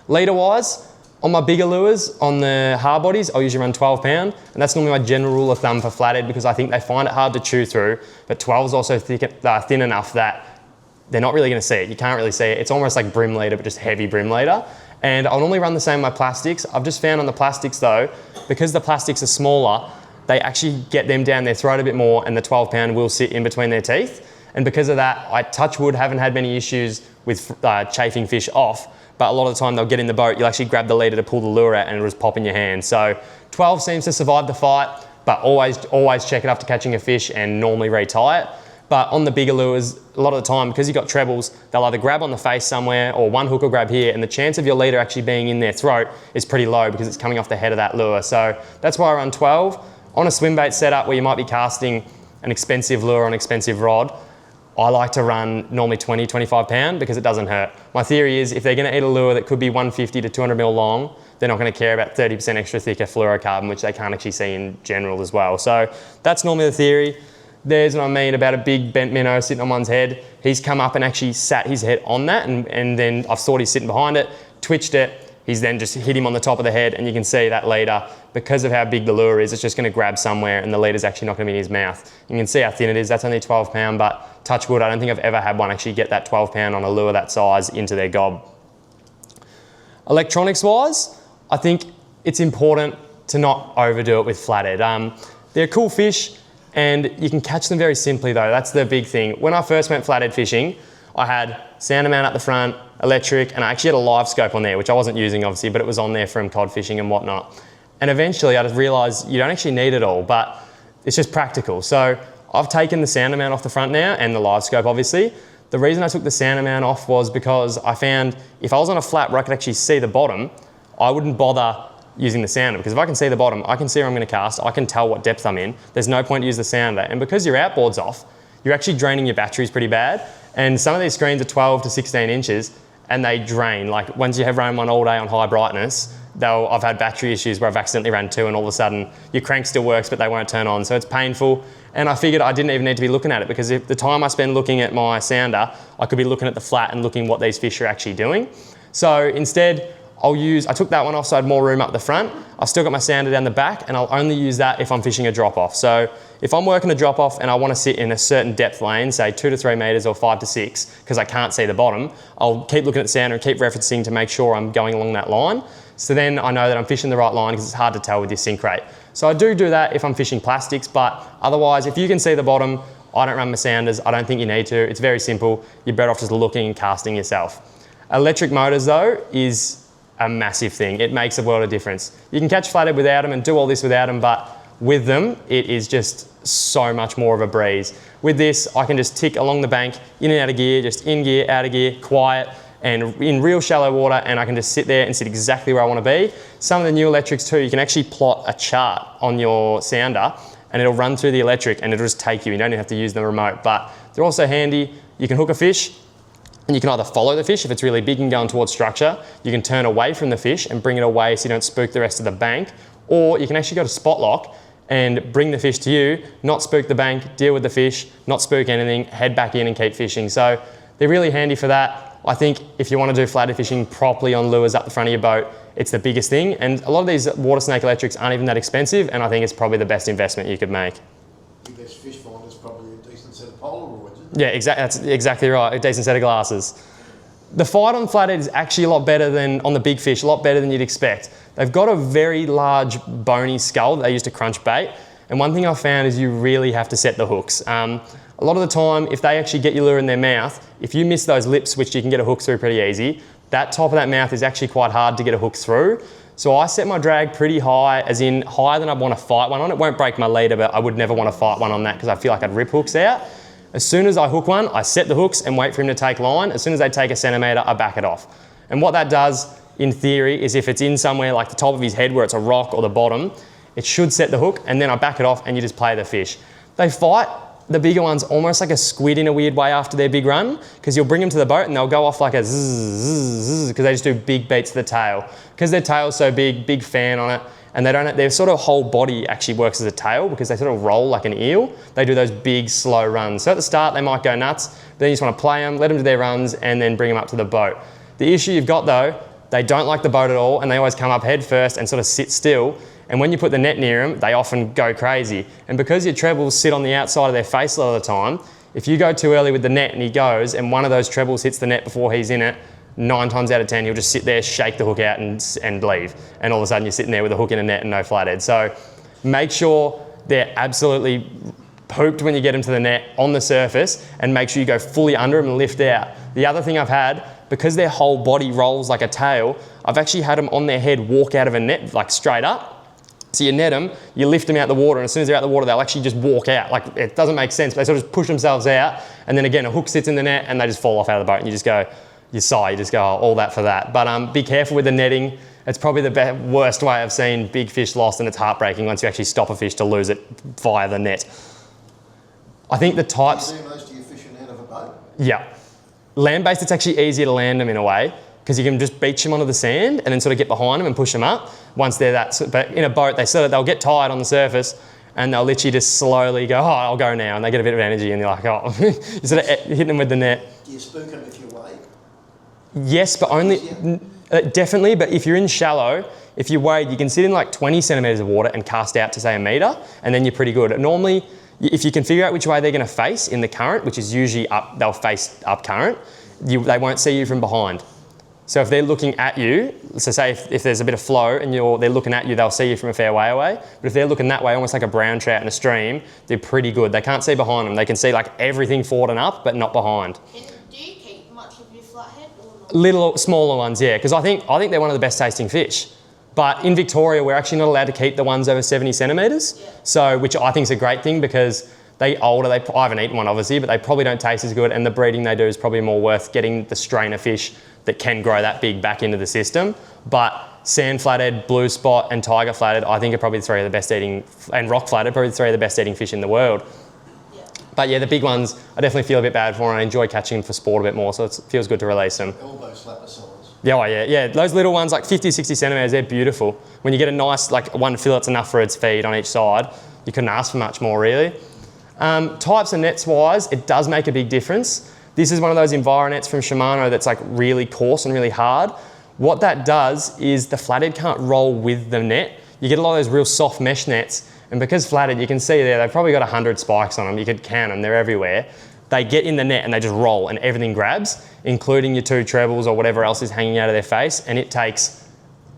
Leader-wise, on my bigger lures, on the hard bodies, I'll usually run 12 pound, and that's normally my general rule of thumb for flathead, because I think they find it hard to chew through, but 12 is also thin enough that they're not really going to see it. You can't really see it. It's almost like brim leader, but just heavy brim leader. And I'll normally run the same with my plastics. I've just found on the plastics though, because the plastics are smaller, they actually get them down their throat a bit more, and the 12 pound will sit in between their teeth. And because of that, I touch wood, haven't had many issues with chafing fish off, but a lot of the time they'll get in the boat, you'll actually grab the leader to pull the lure out and it'll just pop in your hand. So 12 seems to survive the fight, but always check it after catching a fish and normally retie it. But on the bigger lures, a lot of the time, because you've got trebles, they'll either grab on the face somewhere, or one hook will grab here, and the chance of your leader actually being in their throat is pretty low because it's coming off the head of that lure. So that's why I run 12. On a swim bait setup where you might be casting an expensive lure on an expensive rod, I like to run normally 20, 25 pound because it doesn't hurt. My theory is if they're going to eat a lure that could be 150 to 200 mil long, they're not going to care about 30% extra thicker fluorocarbon, which they can't actually see in general as well. So that's normally the theory. There's what I mean about a big bent minnow sitting on one's head. He's come up and actually sat his head on that, and then I've thought he's sitting behind it, twitched it. He's then just hit him on the top of the head, and you can see that leader, because of how big the lure is, it's just going to grab somewhere and the leader's actually not going to be in his mouth. You can see how thin it is. That's only 12 pound, but touch wood, I don't think I've ever had one actually get that 12 pound on a lure that size into their gob. Electronics wise, I think it's important to not overdo it with flathead. They're cool fish, and you can catch them very simply though. That's the big thing. When I first went flathead fishing, I had sounder mount at the front, electric, and I actually had a live scope on there, which I wasn't using obviously, but it was on there from cod fishing and whatnot. And eventually I just realised you don't actually need it all, but it's just practical. So I've taken the sounder mount off the front now and the live scope obviously. The reason I took the sounder mount off was because I found if I was on a flat where I could actually see the bottom, I wouldn't bother using the sounder, because if I can see the bottom, I can see where I'm going to cast, I can tell what depth I'm in. There's no point to use the sounder. And because your outboard's off, you're actually draining your batteries pretty bad. And some of these screens are 12 to 16 inches and they drain. Like once you have run one all day on high brightness, I've had battery issues where I've accidentally ran two and all of a sudden your crank still works but they won't turn on. So it's painful. And I figured I didn't even need to be looking at it, because if the time I spend looking at my sounder, I could be looking at the flat and looking what these fish are actually doing. So instead, I took that one off so I had more room up the front. I've still got my sounder down the back, and I'll only use that if I'm fishing a drop off. So if I'm working a drop off and I want to sit in a certain depth lane, say 2 to 3 meters or 5 to 6, because I can't see the bottom, I'll keep looking at the sounder and keep referencing to make sure I'm going along that line. So then I know that I'm fishing the right line, because it's hard to tell with your sink rate. So I do that if I'm fishing plastics, but otherwise, if you can see the bottom, I don't run my sounders. I don't think you need to. It's very simple. You're better off just looking and casting yourself. Electric motors though is a massive thing. It makes a world of difference. You can catch flathead without them and do all this without them, but with them, it is just so much more of a breeze. With this, I can just tick along the bank, in and out of gear, just in gear, out of gear, quiet, and in real shallow water, and I can just sit there and sit exactly where I want to be. Some of the new electrics too, you can actually plot a chart on your sounder and it'll run through the electric and it'll just take you. You don't even have to use the remote, but they're also handy. You can hook a fish and you can either follow the fish if it's really big and going towards structure. You can turn away from the fish and bring it away so you don't spook the rest of the bank, or you can actually go to spot lock and bring the fish to you, not spook the bank, deal with the fish, not spook anything, head back in and keep fishing. So they're really handy for that. I think if you want to do flathead fishing properly on lures up the front of your boat, it's the biggest thing. And a lot of these water snake electrics aren't even that expensive, and I think it's probably the best investment you could make. The best fish finder's probably a decent set of Polaroids, isn't it? Yeah, that's exactly right, a decent set of glasses. The fight on flathead is actually a lot better than on the big fish, a lot better than you'd expect. They've got a very large bony skull that they use to crunch bait. And one thing I've found is you really have to set the hooks. A lot of the time, if they actually get your lure in their mouth, if you miss those lips, which you can get a hook through pretty easy, that top of that mouth is actually quite hard to get a hook through. So I set my drag pretty high, as in higher than I'd want to fight one on. It won't break my leader, but I would never want to fight one on that because I feel like I'd rip hooks out. As soon as I hook one, I set the hooks and wait for him to take line. As soon as they take a centimetre, I back it off. And what that does, in theory, is if it's in somewhere like the top of his head where it's a rock or the bottom, it should set the hook, and then I back it off and you just play the fish. They fight, the bigger ones, almost like a squid in a weird way after their big run, because you'll bring them to the boat and they'll go off like a zzz, zzz, zzz, because they just do big beats to the tail. Because their tail's so big fan on it, and their sort of whole body actually works as a tail because they sort of roll like an eel. They do those big, slow runs. So at the start, they might go nuts, but then you just want to play them, let them do their runs, and then bring them up to the boat. The issue you've got though, they don't like the boat at all, and they always come up head first and sort of sit still. And when you put the net near them, they often go crazy. And because your trebles sit on the outside of their face a lot of the time, if you go too early with the net and he goes, and one of those trebles hits the net before he's in it, 9 times out of 10, he'll just sit there, shake the hook out and leave. And all of a sudden you're sitting there with a hook in a net and no flathead. So make sure they're absolutely pooped when you get them to the net on the surface, and make sure you go fully under them and lift out. The other thing I've had, because their whole body rolls like a tail, I've actually had them on their head walk out of a net, like straight up. So you net them, you lift them out the water, and as soon as they're out the water, they'll actually just walk out. Like, it doesn't make sense, but they sort of just push themselves out, and then again, a hook sits in the net and they just fall off out of the boat, and you just go, you sigh, you just go, oh, all that for that. But be careful with the netting. It's probably the worst way I've seen big fish lost, and it's heartbreaking once you actually stop a fish to lose it via the net. I think the types... Do you do most of your fishing out of a boat? Yeah. Land-based, it's actually easier to land them in a way, because you can just beach them onto the sand and then sort of get behind them and push them up once they're that. But in a boat, they'll get tired on the surface and they'll literally just slowly go, oh, I'll go now. And they get a bit of energy and they're like, oh, you sort of hitting them with the net. Do you spook them if you wade? Yes, but only, definitely, but if you're in shallow, if you wade, you can sit in like 20 centimetres of water and cast out to say a metre, and then you're pretty good. Normally, if you can figure out which way they're going to face in the current, which is usually up, they'll face up current, they won't see you from behind. So if they're looking at you, so say if there's a bit of flow and they're looking at you, they'll see you from a fair way away. But if they're looking that way, almost like a brown trout in a stream, they're pretty good. They can't see behind them. They can see like everything forward and up, but not behind. And do you keep much of your flathead or not? Little, smaller ones, yeah, because I think they're one of the best tasting fish. But in Victoria, we're actually not allowed to keep the ones over 70 centimetres. So, which I think is a great thing because I haven't eaten one obviously, but they probably don't taste as good, and the breeding they do is probably more worth getting the strain of fish that can grow that big back into the system. But sand flathead, blue spot and tiger flathead, I think are probably three of the best eating, and rock flathead, probably three of the best eating fish in the world. But yeah, the big ones, I definitely feel a bit bad for, and I enjoy catching them for sport a bit more, so it feels good to release them. Elbow slapper size. Yeah, those little ones, like 50, 60 centimetres, they're beautiful. When you get a nice, like one fillet's enough for its feed on each side, you couldn't ask for much more really. Types of nets wise, it does make a big difference. This is one of those EnviroNets from Shimano that's like really coarse and really hard. What that does is the flathead can't roll with the net. You get a lot of those real soft mesh nets, and because flathead, you can see there, they've probably got 100 spikes on them. You could count them, they're everywhere. They get in the net and they just roll and everything grabs, including your two trebles or whatever else is hanging out of their face, and it takes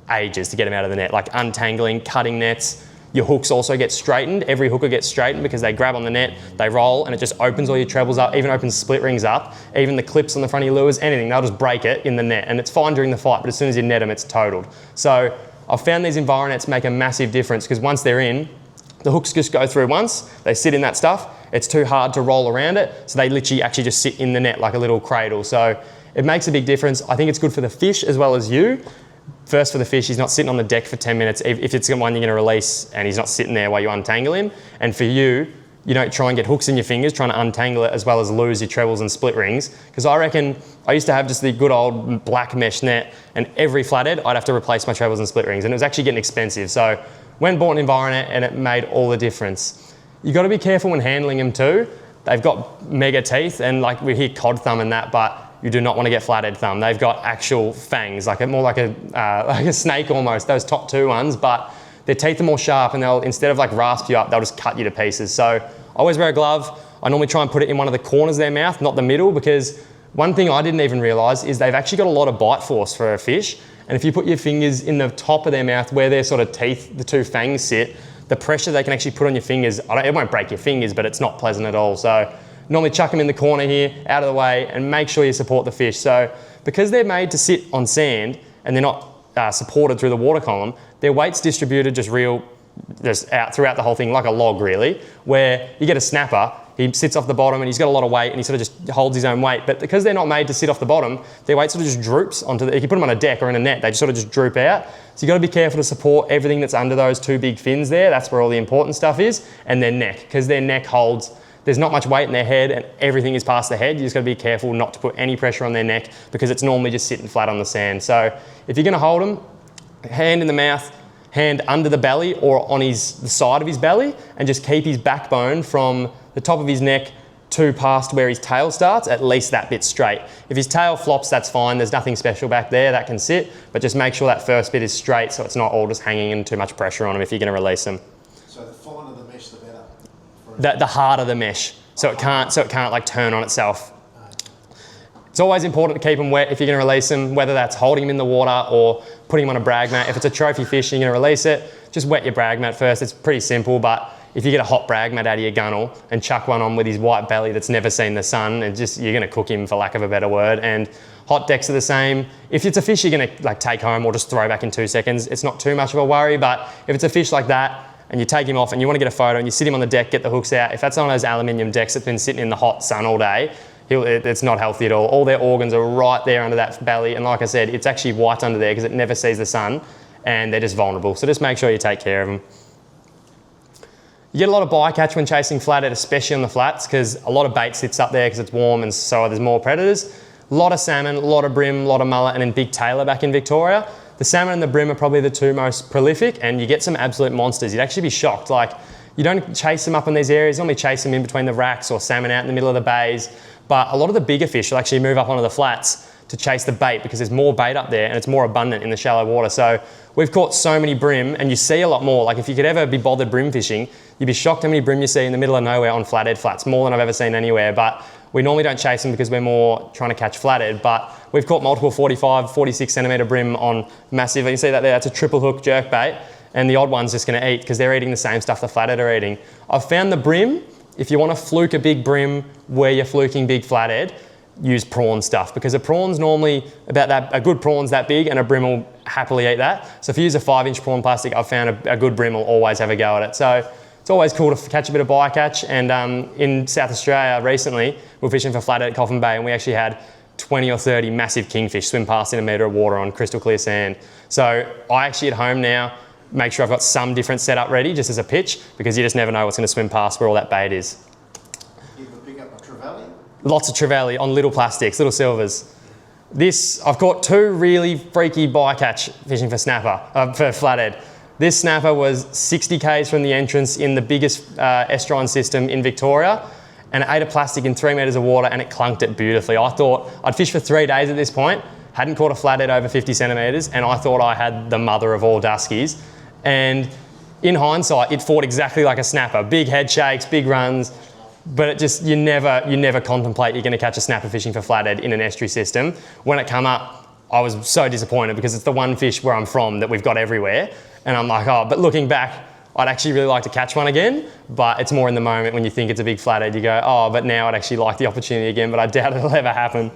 ages to get them out of the net, like untangling, cutting nets. Your hooks also get straightened. Every hooker gets straightened because they grab on the net, they roll, and it just opens all your trebles up, even opens split rings up, even the clips on the front of your lures, anything, they'll just break it in the net, and it's fine during the fight, but as soon as you net them, it's totaled. So I've found these EnviroNets make a massive difference because once they're in, the hooks just go through once, they sit in that stuff, it's too hard to roll around it, so they literally actually just sit in the net like a little cradle. So it makes a big difference. I think it's good for the fish as well as you. First for the fish, he's not sitting on the deck for 10 minutes if it's the one you're going to release, and he's not sitting there while you untangle him. And for you, you don't try and get hooks in your fingers trying to untangle it as well as lose your trebles and split rings. Because I reckon I used to have just the good old black mesh net, and every flathead I'd have to replace my trebles and split rings, and it was actually getting expensive. So went and bought an EnviroNet, and it made all the difference. You got to be careful when handling them too. They've got mega teeth, and like we hear cod thumb and that, but you do not want to get flathead thumb. They've got actual fangs, more like a snake almost, those top two ones, but their teeth are more sharp, and they'll, instead of like rasp you up, they'll just cut you to pieces. So I always wear a glove. I normally try and put it in one of the corners of their mouth, not the middle, because one thing I didn't even realise is they've actually got a lot of bite force for a fish. And if you put your fingers in the top of their mouth where their sort of teeth, the two fangs sit, the pressure they can actually put on your fingers, it won't break your fingers, but it's not pleasant at all. So normally chuck them in the corner here, out of the way, and make sure you support the fish. So because they're made to sit on sand and they're not supported through the water column, their weight's distributed just out throughout the whole thing like a log really, where you get a snapper, he sits off the bottom and he's got a lot of weight and he sort of just holds his own weight. But because they're not made to sit off the bottom, their weight sort of just droops onto if you put them on a deck or in a net, they just sort of just droop out. So you've got to be careful to support everything that's under those two big fins there. That's where all the important stuff is. And their neck, because their neck holds, there's not much weight in their head and everything is past the head. You just got to be careful not to put any pressure on their neck because it's normally just sitting flat on the sand. So if you're going to hold them, hand in the mouth, hand under the belly or on the side of his belly, and just keep his backbone from the top of his neck to past where his tail starts, at least that bit straight. If his tail flops, that's fine. There's nothing special back there that can sit, but just make sure that first bit is straight so it's not all just hanging and too much pressure on him if you're going to release them. So the finer the mesh, the better. The harder the mesh, so it can't like turn on itself. It's always important to keep them wet if you're going to release them, whether that's holding them in the water or putting them on a brag mat. If it's a trophy fish and you're going to release it, just wet your brag mat first. It's pretty simple, but if you get a hot brag mat out of your gunnel and chuck one on with his white belly that's never seen the sun, and you're going to cook him for lack of a better word. And hot decks are the same. If it's a fish you're going to take home or just throw back in 2 seconds, it's not too much of a worry. But if it's a fish like that and you take him off and you want to get a photo and you sit him on the deck, get the hooks out, if that's one of those aluminium decks that's been sitting in the hot sun all day, it's not healthy at all. All their organs are right there under that belly, and like I said, it's actually white under there because it never sees the sun, and they're just vulnerable. So just make sure you take care of them. You get a lot of bycatch when chasing flathead, especially on the flats, because a lot of bait sits up there because it's warm and so there's more predators. A lot of salmon, a lot of bream, a lot of mullet, and then big tailor back in Victoria. The salmon and the bream are probably the two most prolific, and you get some absolute monsters. You'd actually be shocked. Like, you don't chase them up in these areas, you normally chase them in between the racks or salmon out in the middle of the bays. But a lot of the bigger fish will actually move up onto the flats to chase the bait because there's more bait up there and it's more abundant in the shallow water. So we've caught so many bream, and you see a lot more. Like, if you could ever be bothered bream fishing, you'd be shocked how many bream you see in the middle of nowhere on flathead flats, more than I've ever seen anywhere. But we normally don't chase them because we're more trying to catch flathead. But we've caught multiple 45, 46 centimetre bream on massive, you see that there, that's a triple hook jerk bait, and the odd one's just going to eat because they're eating the same stuff the flathead are eating. I've found the bream, if you want to fluke a big bream where you're fluking big flathead, use prawn stuff, because a prawn's normally about that, a good prawn's that big and a brim will happily eat that. So if you use a 5-inch prawn plastic, I've found a good brim will always have a go at it. So it's always cool to catch a bit of bycatch. And in South Australia recently, we were fishing for flathead at Coffin Bay, and we actually had 20 or 30 massive kingfish swim past in a metre of water on crystal clear sand. So I actually at home now make sure I've got some different setup ready just as a pitch, because you just never know what's going to swim past where all that bait is. You ever pick up a trevally? Lots of trevally on little plastics, little silvers. This, I've caught 2 really freaky bycatch fishing for snapper, for flathead. This snapper was 60 k's from the entrance in the biggest estuarine system in Victoria, and it ate a plastic in 3 metres of water and it clunked it beautifully. I thought I'd fished for 3 days at this point, hadn't caught a flathead over 50 centimetres, and I thought I had the mother of all duskies. And in hindsight, it fought exactly like a snapper. Big head shakes, big runs, but it just, you never contemplate you're going to catch a snapper fishing for flathead in an estuary system. When it come up, I was so disappointed, because it's the one fish where I'm from that we've got everywhere. And I'm like, oh, but looking back, I'd actually really like to catch one again, but it's more in the moment when you think it's a big flathead, you go, oh, but now I'd actually like the opportunity again, but I doubt it'll ever happen.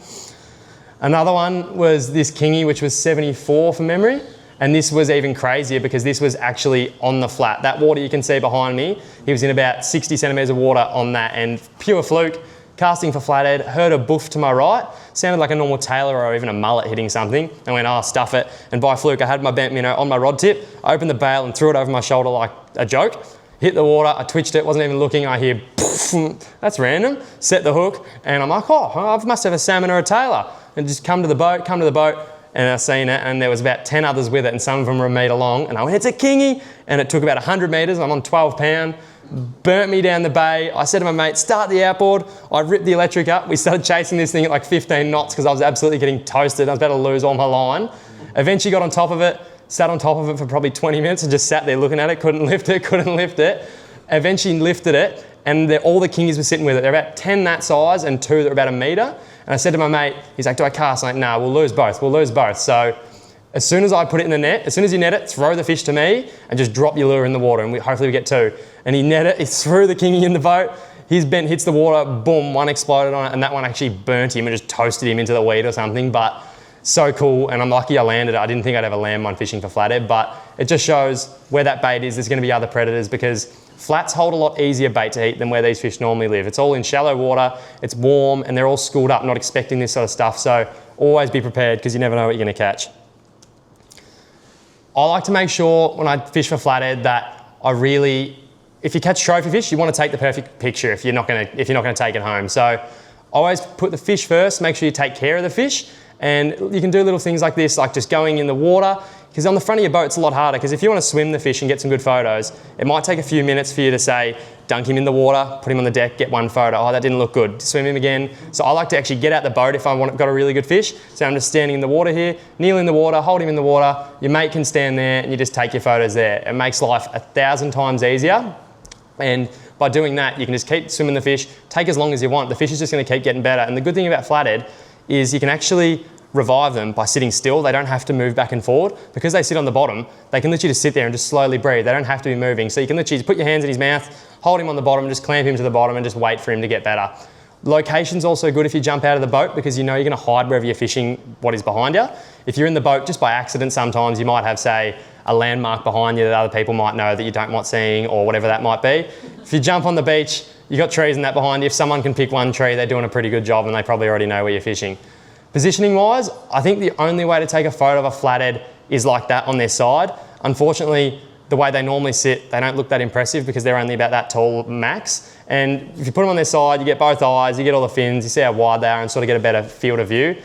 Another one was this kingy, which was 74 from memory. And this was even crazier because this was actually on the flat. That water you can see behind me, he was in about 60 centimetres of water on that, and pure fluke, casting for flathead, heard a boof to my right, sounded like a normal tailor or even a mullet hitting something, and went, oh, stuff it. And by fluke, I had my bent minnow on my rod tip, I opened the bail and threw it over my shoulder like a joke, hit the water, I twitched it, wasn't even looking, I hear, poof, that's random, set the hook, and I'm like, oh, I must have a salmon or a tailor. And just come to the boat, and I seen it, and there was about 10 others with it, and some of them were a metre long, and I went, it's a kingy, and it took about 100 metres, I'm on 12 pound, burnt me down the bay. I said to my mate, start the outboard. I ripped the electric up. We started chasing this thing at like 15 knots because I was absolutely getting toasted. I was about to lose all my line. Eventually got on top of it, sat on top of it for probably 20 minutes and just sat there looking at it, couldn't lift it. Eventually lifted it, and all the kingies were sitting with it. They're about 10 that size and 2 that are about a metre. And I said to my mate, he's like, do I cast? I'm like, nah, we'll lose both. So as soon as I put it in the net, as soon as you net it, throw the fish to me and just drop your lure in the water, and hopefully we get 2. And he net it, he threw the kingy in the boat, his bent hits the water, boom, one exploded on it, and that one actually burnt him and just toasted him into the weed or something. But so cool, and I'm lucky I landed it. I didn't think I'd ever land one fishing for flathead, but it just shows where that bait is. There's going to be other predators, because flats hold a lot easier bait to eat than where these fish normally live. It's all in shallow water, it's warm, and they're all schooled up, not expecting this sort of stuff. So always be prepared, because you never know what you're going to catch. I like to make sure when I fish for flathead that if you catch trophy fish, you want to take the perfect picture if you're not going to take it home. So I always put the fish first, make sure you take care of the fish, and you can do little things like this, like just going in the water, because on the front of your boat it's a lot harder, because if you want to swim the fish and get some good photos, it might take a few minutes for you to say, dunk him in the water, put him on the deck, get one photo, oh, that didn't look good, swim him again. So I like to actually get out the boat if got a really good fish. So I'm just standing in the water here, kneel in the water, hold him in the water, your mate can stand there and you just take your photos there. It makes life 1,000 times easier. And by doing that, you can just keep swimming the fish, take as long as you want. The fish is just going to keep getting better. And the good thing about flathead is you can actually revive them by sitting still. They don't have to move back and forward. Because they sit on the bottom, they can literally just sit there and just slowly breathe. They don't have to be moving. So you can literally just put your hands in his mouth, hold him on the bottom, just clamp him to the bottom and just wait for him to get better. Location's also good if you jump out of the boat, because you know you're going to hide wherever you're fishing what is behind you. If you're in the boat just by accident, sometimes you might have, say, a landmark behind you that other people might know that you don't want seeing, or whatever that might be. If you jump on the beach, you've got trees and that behind you. If someone can pick one tree, they're doing a pretty good job and they probably already know where you're fishing. Positioning wise, I think the only way to take a photo of a flathead is like that on their side. Unfortunately, the way they normally sit, they don't look that impressive because they're only about that tall max. And if you put them on their side, you get both eyes, you get all the fins, you see how wide they are and sort of get a better field of view.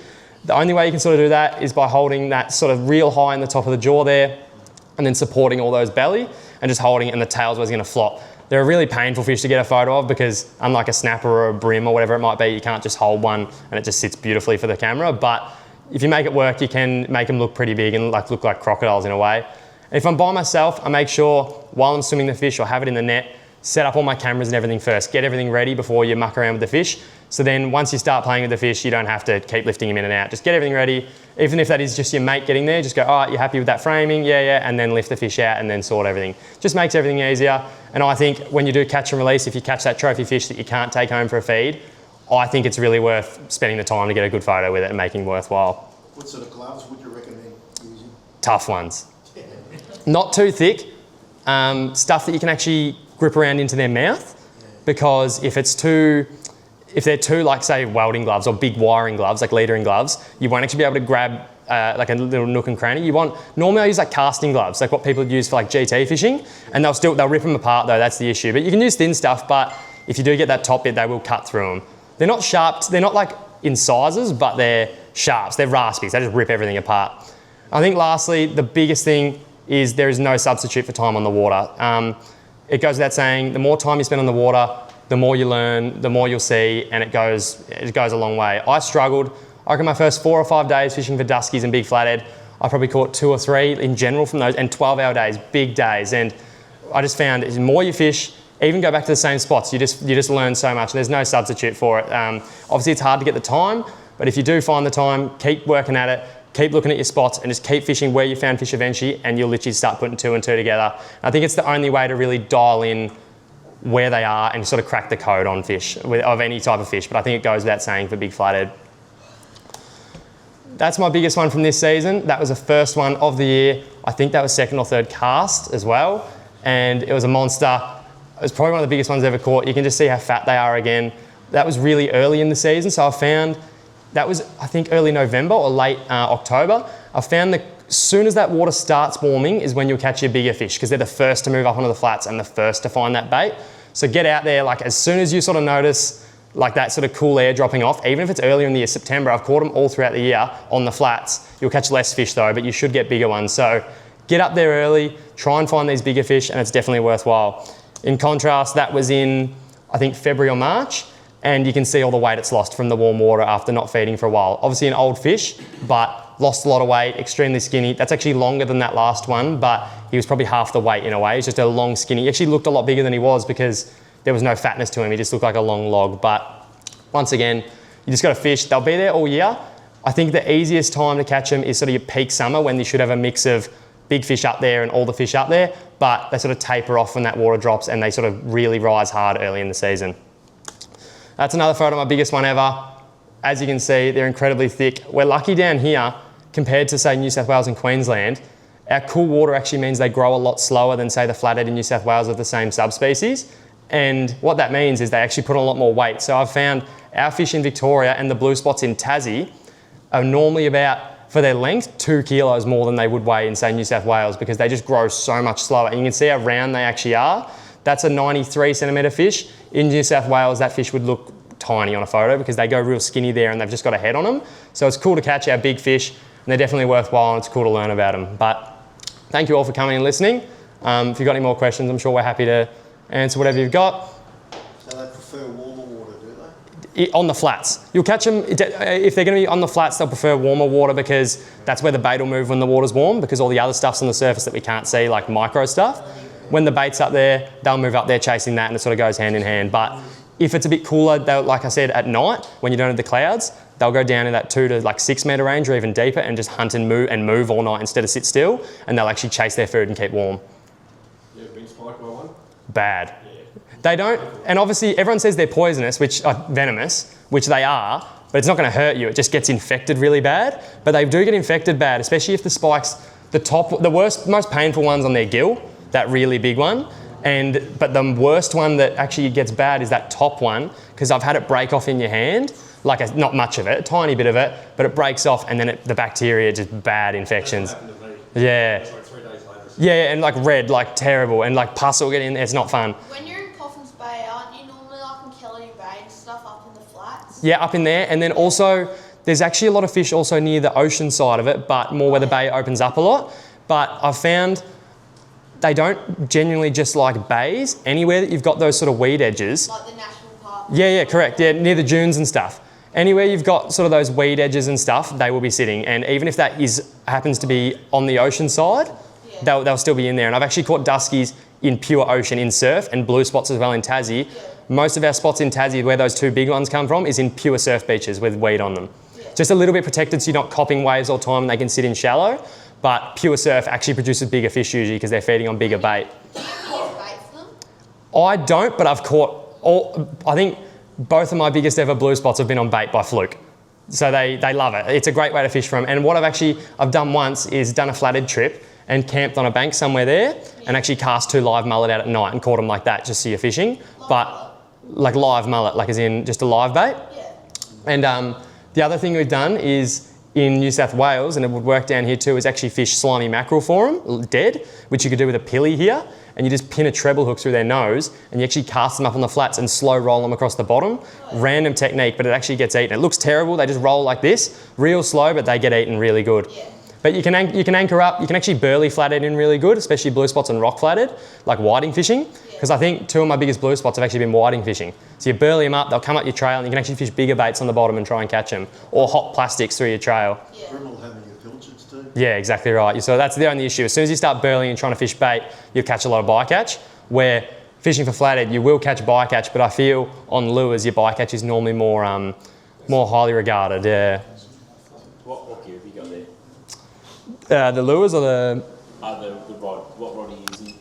The only way you can sort of do that is by holding that sort of real high in the top of the jaw there, and then supporting all those belly and just holding it, and the tail's always going to flop. They're a really painful fish to get a photo of, because unlike a snapper or a brim or whatever it might be, you can't just hold one and it just sits beautifully for the camera. But if you make it work, you can make them look pretty big and look like crocodiles in a way. And if I'm by myself, I make sure while I'm swimming the fish or have it in the net, set up all my cameras and everything first. Get everything ready before you muck around with the fish. So then once you start playing with the fish, you don't have to keep lifting him in and out. Just get everything ready. Even if that is just your mate getting there, just go, all right, you're happy with that framing? Yeah, and then lift the fish out and then sort everything. Just makes everything easier. And I think when you do catch and release, if you catch that trophy fish that you can't take home for a feed, I think it's really worth spending the time to get a good photo with it and making it worthwhile. What sort of gloves would you recommend using? Tough ones. Not too thick. Stuff that you can actually grip around into their mouth, because if they're too, like say welding gloves or big wiring gloves, like leadering gloves, you won't actually be able to grab like a little nook and cranny. Normally I use like casting gloves, like what people use for like GT fishing, and they'll rip them apart though, that's the issue. But you can use thin stuff, but if you do get that top bit, they will cut through them. They're not sharp, they're not like incisors, but they're sharps, they're raspies, they just rip everything apart. I think lastly, the biggest thing is there is no substitute for time on the water. It goes without saying, the more time you spend on the water, the more you learn, the more you'll see, and it goes a long way. I struggled. I reckon my first 4 or 5 days fishing for duskies and big flathead, I probably caught 2 or 3 in general from those, and 12-hour days, big days. And I just found the more you fish, even go back to the same spots, you just learn so much. There's no substitute for it. Obviously, it's hard to get the time, but if you do find the time, keep working at it. Keep looking at your spots and just keep fishing where you found fish eventually, and you'll literally start putting 2 and 2 together. I think it's the only way to really dial in where they are and sort of crack the code on fish, of any type of fish. But I think it goes without saying for big flathead. That's my biggest one from this season. That was the first one of the year. I think that was 2nd or 3rd cast as well. And it was a monster. It was probably one of the biggest ones I've ever caught. You can just see how fat they are again. That was really early in the season. So I found, that was, I think, early November or late October. I found that as soon as that water starts warming is when you'll catch your bigger fish, because they're the first to move up onto the flats and the first to find that bait. So get out there, like as soon as you sort of notice like that sort of cool air dropping off, even if it's earlier in the year, September, I've caught them all throughout the year on the flats. You'll catch less fish though, but you should get bigger ones. So get up there early, try and find these bigger fish, and it's definitely worthwhile. In contrast, that was in, I think, February or March. And you can see all the weight it's lost from the warm water after not feeding for a while. Obviously an old fish, but lost a lot of weight, extremely skinny. That's actually longer than that last one, but he was probably half the weight in a way. He's just a long, skinny. He actually looked a lot bigger than he was because there was no fatness to him. He just looked like a long log. But once again, you just got to fish. They'll be there all year. I think the easiest time to catch them is sort of your peak summer, when you should have a mix of big fish up there and all the fish up there, but they sort of taper off when that water drops and they sort of really rise hard early in the season. That's another photo, my biggest one ever. As you can see, they're incredibly thick. We're lucky down here, compared to say New South Wales and Queensland, our cool water actually means they grow a lot slower than say the flathead in New South Wales of the same subspecies. And what that means is they actually put on a lot more weight. So I've found our fish in Victoria and the blue spots in Tassie are normally about, for their length, 2 kilos more than they would weigh in say New South Wales, because they just grow so much slower. And you can see how round they actually are. That's a 93 centimetre fish. In New South Wales, that fish would look tiny on a photo because they go real skinny there and they've just got a head on them. So it's cool to catch our big fish, and they're definitely worthwhile, and it's cool to learn about them. But thank you all for coming and listening. If you've got any more questions, I'm sure we're happy to answer whatever you've got. So they prefer warmer water, do they? On the flats. You'll catch them, if they're going to be on the flats, they'll prefer warmer water because that's where the bait will move when the water's warm, because all the other stuff's on the surface that we can't see, like micro stuff. When the bait's up there, they'll move up there chasing that, and it sort of goes hand in hand. But if it's a bit cooler, like I said, at night, when you don't have the clouds, they'll go down in that 2 to like 6 metre range or even deeper and just hunt and move all night instead of sit still, and they'll actually chase their food and keep warm. You ever been spiked by one? Bad. Yeah. They don't, and obviously everyone says they're poisonous, which are venomous, which they are, but it's not going to hurt you. It just gets infected really bad. But they do get infected bad, especially if the spikes, the worst, most painful one's on their gill, that really big one. But the worst one that actually gets bad is that top one, because I've had it break off in your hand, like not much of it, a tiny bit of it, but it breaks off, and then the bacteria, just bad infections. That happened to me. Yeah. It's like 3 days later. Yeah, and like red, like terrible, and like pus will get in there, it's not fun. When you're in Coffin's Bay, aren't you normally like in Kelly Bay and stuff up in the flats? Yeah, up in there, and then also, there's actually a lot of fish also near the ocean side of it, but more where the bay opens up a lot. But I've found they don't genuinely just like bays. Anywhere that you've got those sort of weed edges. Like the national park? Yeah, correct. Yeah, near the dunes and stuff. Anywhere you've got sort of those weed edges and stuff, they will be sitting. And even if that happens to be on the ocean side, they'll still be in there. And I've actually caught duskies in pure ocean, in surf, and blue spots as well in Tassie. Yeah. Most of our spots in Tassie, where those 2 big ones come from, is in pure surf beaches with weed on them. Yeah. Just a little bit protected so you're not copping waves all the time and they can sit in shallow. But pure surf actually produces bigger fish usually because they're feeding on bigger bait. Do you use bait for them? I don't, but I've caught I think both of my biggest ever blue spots have been on bait by fluke. So they love it. It's a great way to fish from. And what I've done once is done a flathead trip and camped on a bank somewhere there and actually cast 2 live mullet out at night and caught them like that, just so you're fishing. Like live mullet, like as in just a live bait. Yeah. And the other thing we've done is in New South Wales, and it would work down here too, is actually fish slimy mackerel for them, dead, which you could do with a pilly here. And you just pin a treble hook through their nose and you actually cast them up on the flats and slow roll them across the bottom. Random technique, but it actually gets eaten. It looks terrible. They just roll like this, real slow, but they get eaten really good. Yeah. But you can anchor up. You can actually burley flathead in really good, especially blue spots and rock flathead, like whiting fishing. Because I think 2 of my biggest blue spots have actually been whiting fishing. So you burley them up, they'll come up your trail, and you can actually fish bigger baits on the bottom and try and catch them, or hot plastics through your trail. Yeah. Brimble having your pilchards too. Yeah, exactly right. So that's the only issue. As soon as you start burleying and trying to fish bait, you'll catch a lot of bycatch. Where fishing for flathead, you will catch bycatch, but I feel on lures your bycatch is normally more highly regarded. Yeah. What gear have you got there? The lures or the Rod. What rod are you using?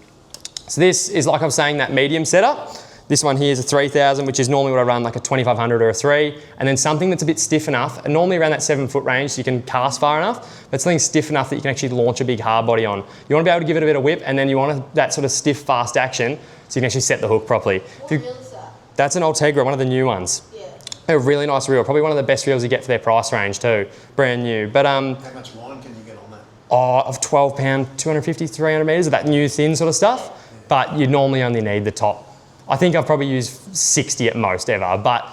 So this is, like I was saying, that medium setup. This one here is a 3000, which is normally what I run, like a 2500 or a 3. And then something that's a bit stiff enough, and normally around that 7 foot range, so you can cast far enough, but something stiff enough that you can actually launch a big hard body on. You want to be able to give it a bit of whip, and then you want that sort of stiff, fast action, so you can actually set the hook properly. What reel is that? That's an Ultegra, one of the new ones. Yeah. They're a really nice reel, probably one of the best reels you get for their price range too. Brand new. But How much line can you get on that? of 12 pound, 250, 300 metres of that new thin sort of stuff. But you normally only need the top. I think I've probably used 60 at most ever, but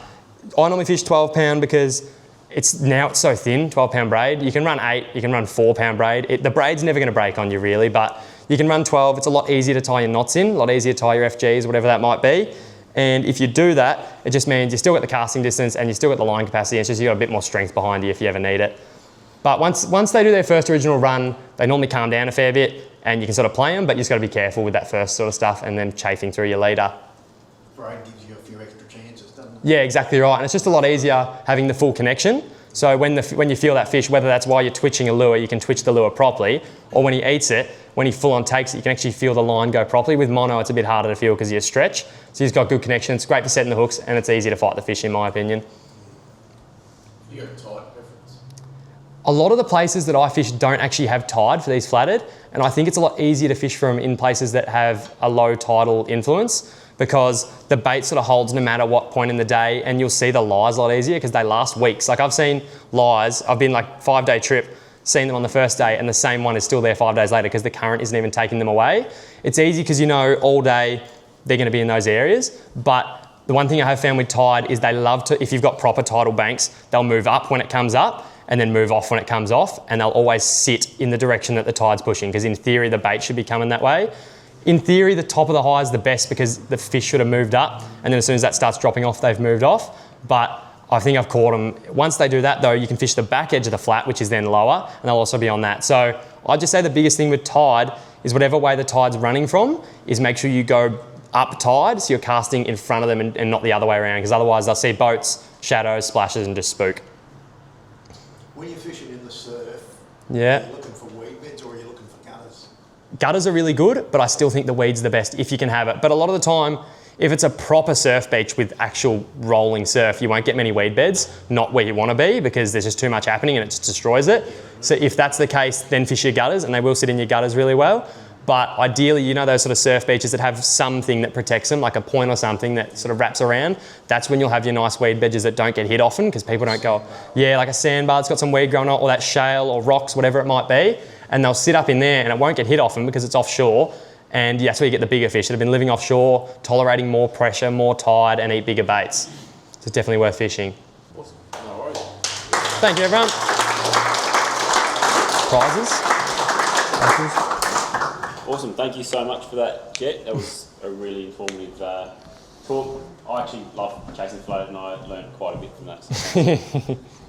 I normally fish 12 pound because it's so thin, 12 pound braid. You can run 8, you can run 4 pound braid. The braid's never going to break on you really, but you can run 12. It's a lot easier to tie your knots in, a lot easier to tie your FGs, whatever that might be. And if you do that, it just means you still got the casting distance and you still got the line capacity. It's just you got a bit more strength behind you if you ever need it. But once they do their first original run, they normally calm down a fair bit and you can sort of play them, but you just got to be careful with that first sort of stuff and then chafing through your leader. Braid gives you a few extra chances, doesn't it? Yeah, exactly right. And it's just a lot easier having the full connection. So when you feel that fish, whether that's while you're twitching a lure, you can twitch the lure properly, or when he eats it, when he full on takes it, you can actually feel the line go properly. With mono, it's a bit harder to feel because you stretch. So he's got good connection. It's great for setting the hooks, and it's easy to fight the fish, in my opinion. You got a tide preference? A lot of the places that I fish don't actually have tide for these flathead, and I think it's a lot easier to fish from in places that have a low tidal influence, because the bait sort of holds no matter what point in the day, and you'll see the lies a lot easier because they last weeks. Like I've seen lies, I've been like 5-day trip, seen them on the first day, and the same one is still there 5 days later because the current isn't even taking them away. It's easy because you know all day they're going to be in those areas, but the one thing I have found with tide is they love to, if you've got proper tidal banks, they'll move up when it comes up and then move off when it comes off, and they'll always sit in the direction that the tide's pushing because in theory the bait should be coming that way. In theory, the top of the high is the best because the fish should have moved up, and then as soon as that starts dropping off, they've moved off. But I think I've caught them. Once they do that though, you can fish the back edge of the flat, which is then lower, and they'll also be on that. So I'd just say the biggest thing with tide is whatever way the tide's running from, is make sure you go up tide so you're casting in front of them and not the other way around, because otherwise they'll see boats, shadows, splashes, and just spook. When you're fishing in the surf, Yeah. are you looking for weed beds or are you looking for gutters? Gutters are really good, but I still think the weed's the best if you can have it. But a lot of the time, if it's a proper surf beach with actual rolling surf, you won't get many weed beds, not where you want to be, because there's just too much happening and it just destroys it. So if that's the case, then fish your gutters, and they will sit in your gutters really well. But ideally, you know, those sort of surf beaches that have something that protects them, like a point or something that sort of wraps around, that's when you'll have your nice weed bedges that don't get hit often, because people don't go, yeah, like a sandbar that's got some weed growing on, or that shale or rocks, whatever it might be, and they'll sit up in there and it won't get hit often because it's offshore. And that's where you get the bigger fish that have been living offshore, tolerating more pressure, more tide, and eat bigger baits. So it's definitely worth fishing. Awesome. No worries. Thank you, everyone. Prizes? Awesome, thank you so much for that, Jet. That was a really informative talk. I actually love chasing flathead and I learned quite a bit from that. So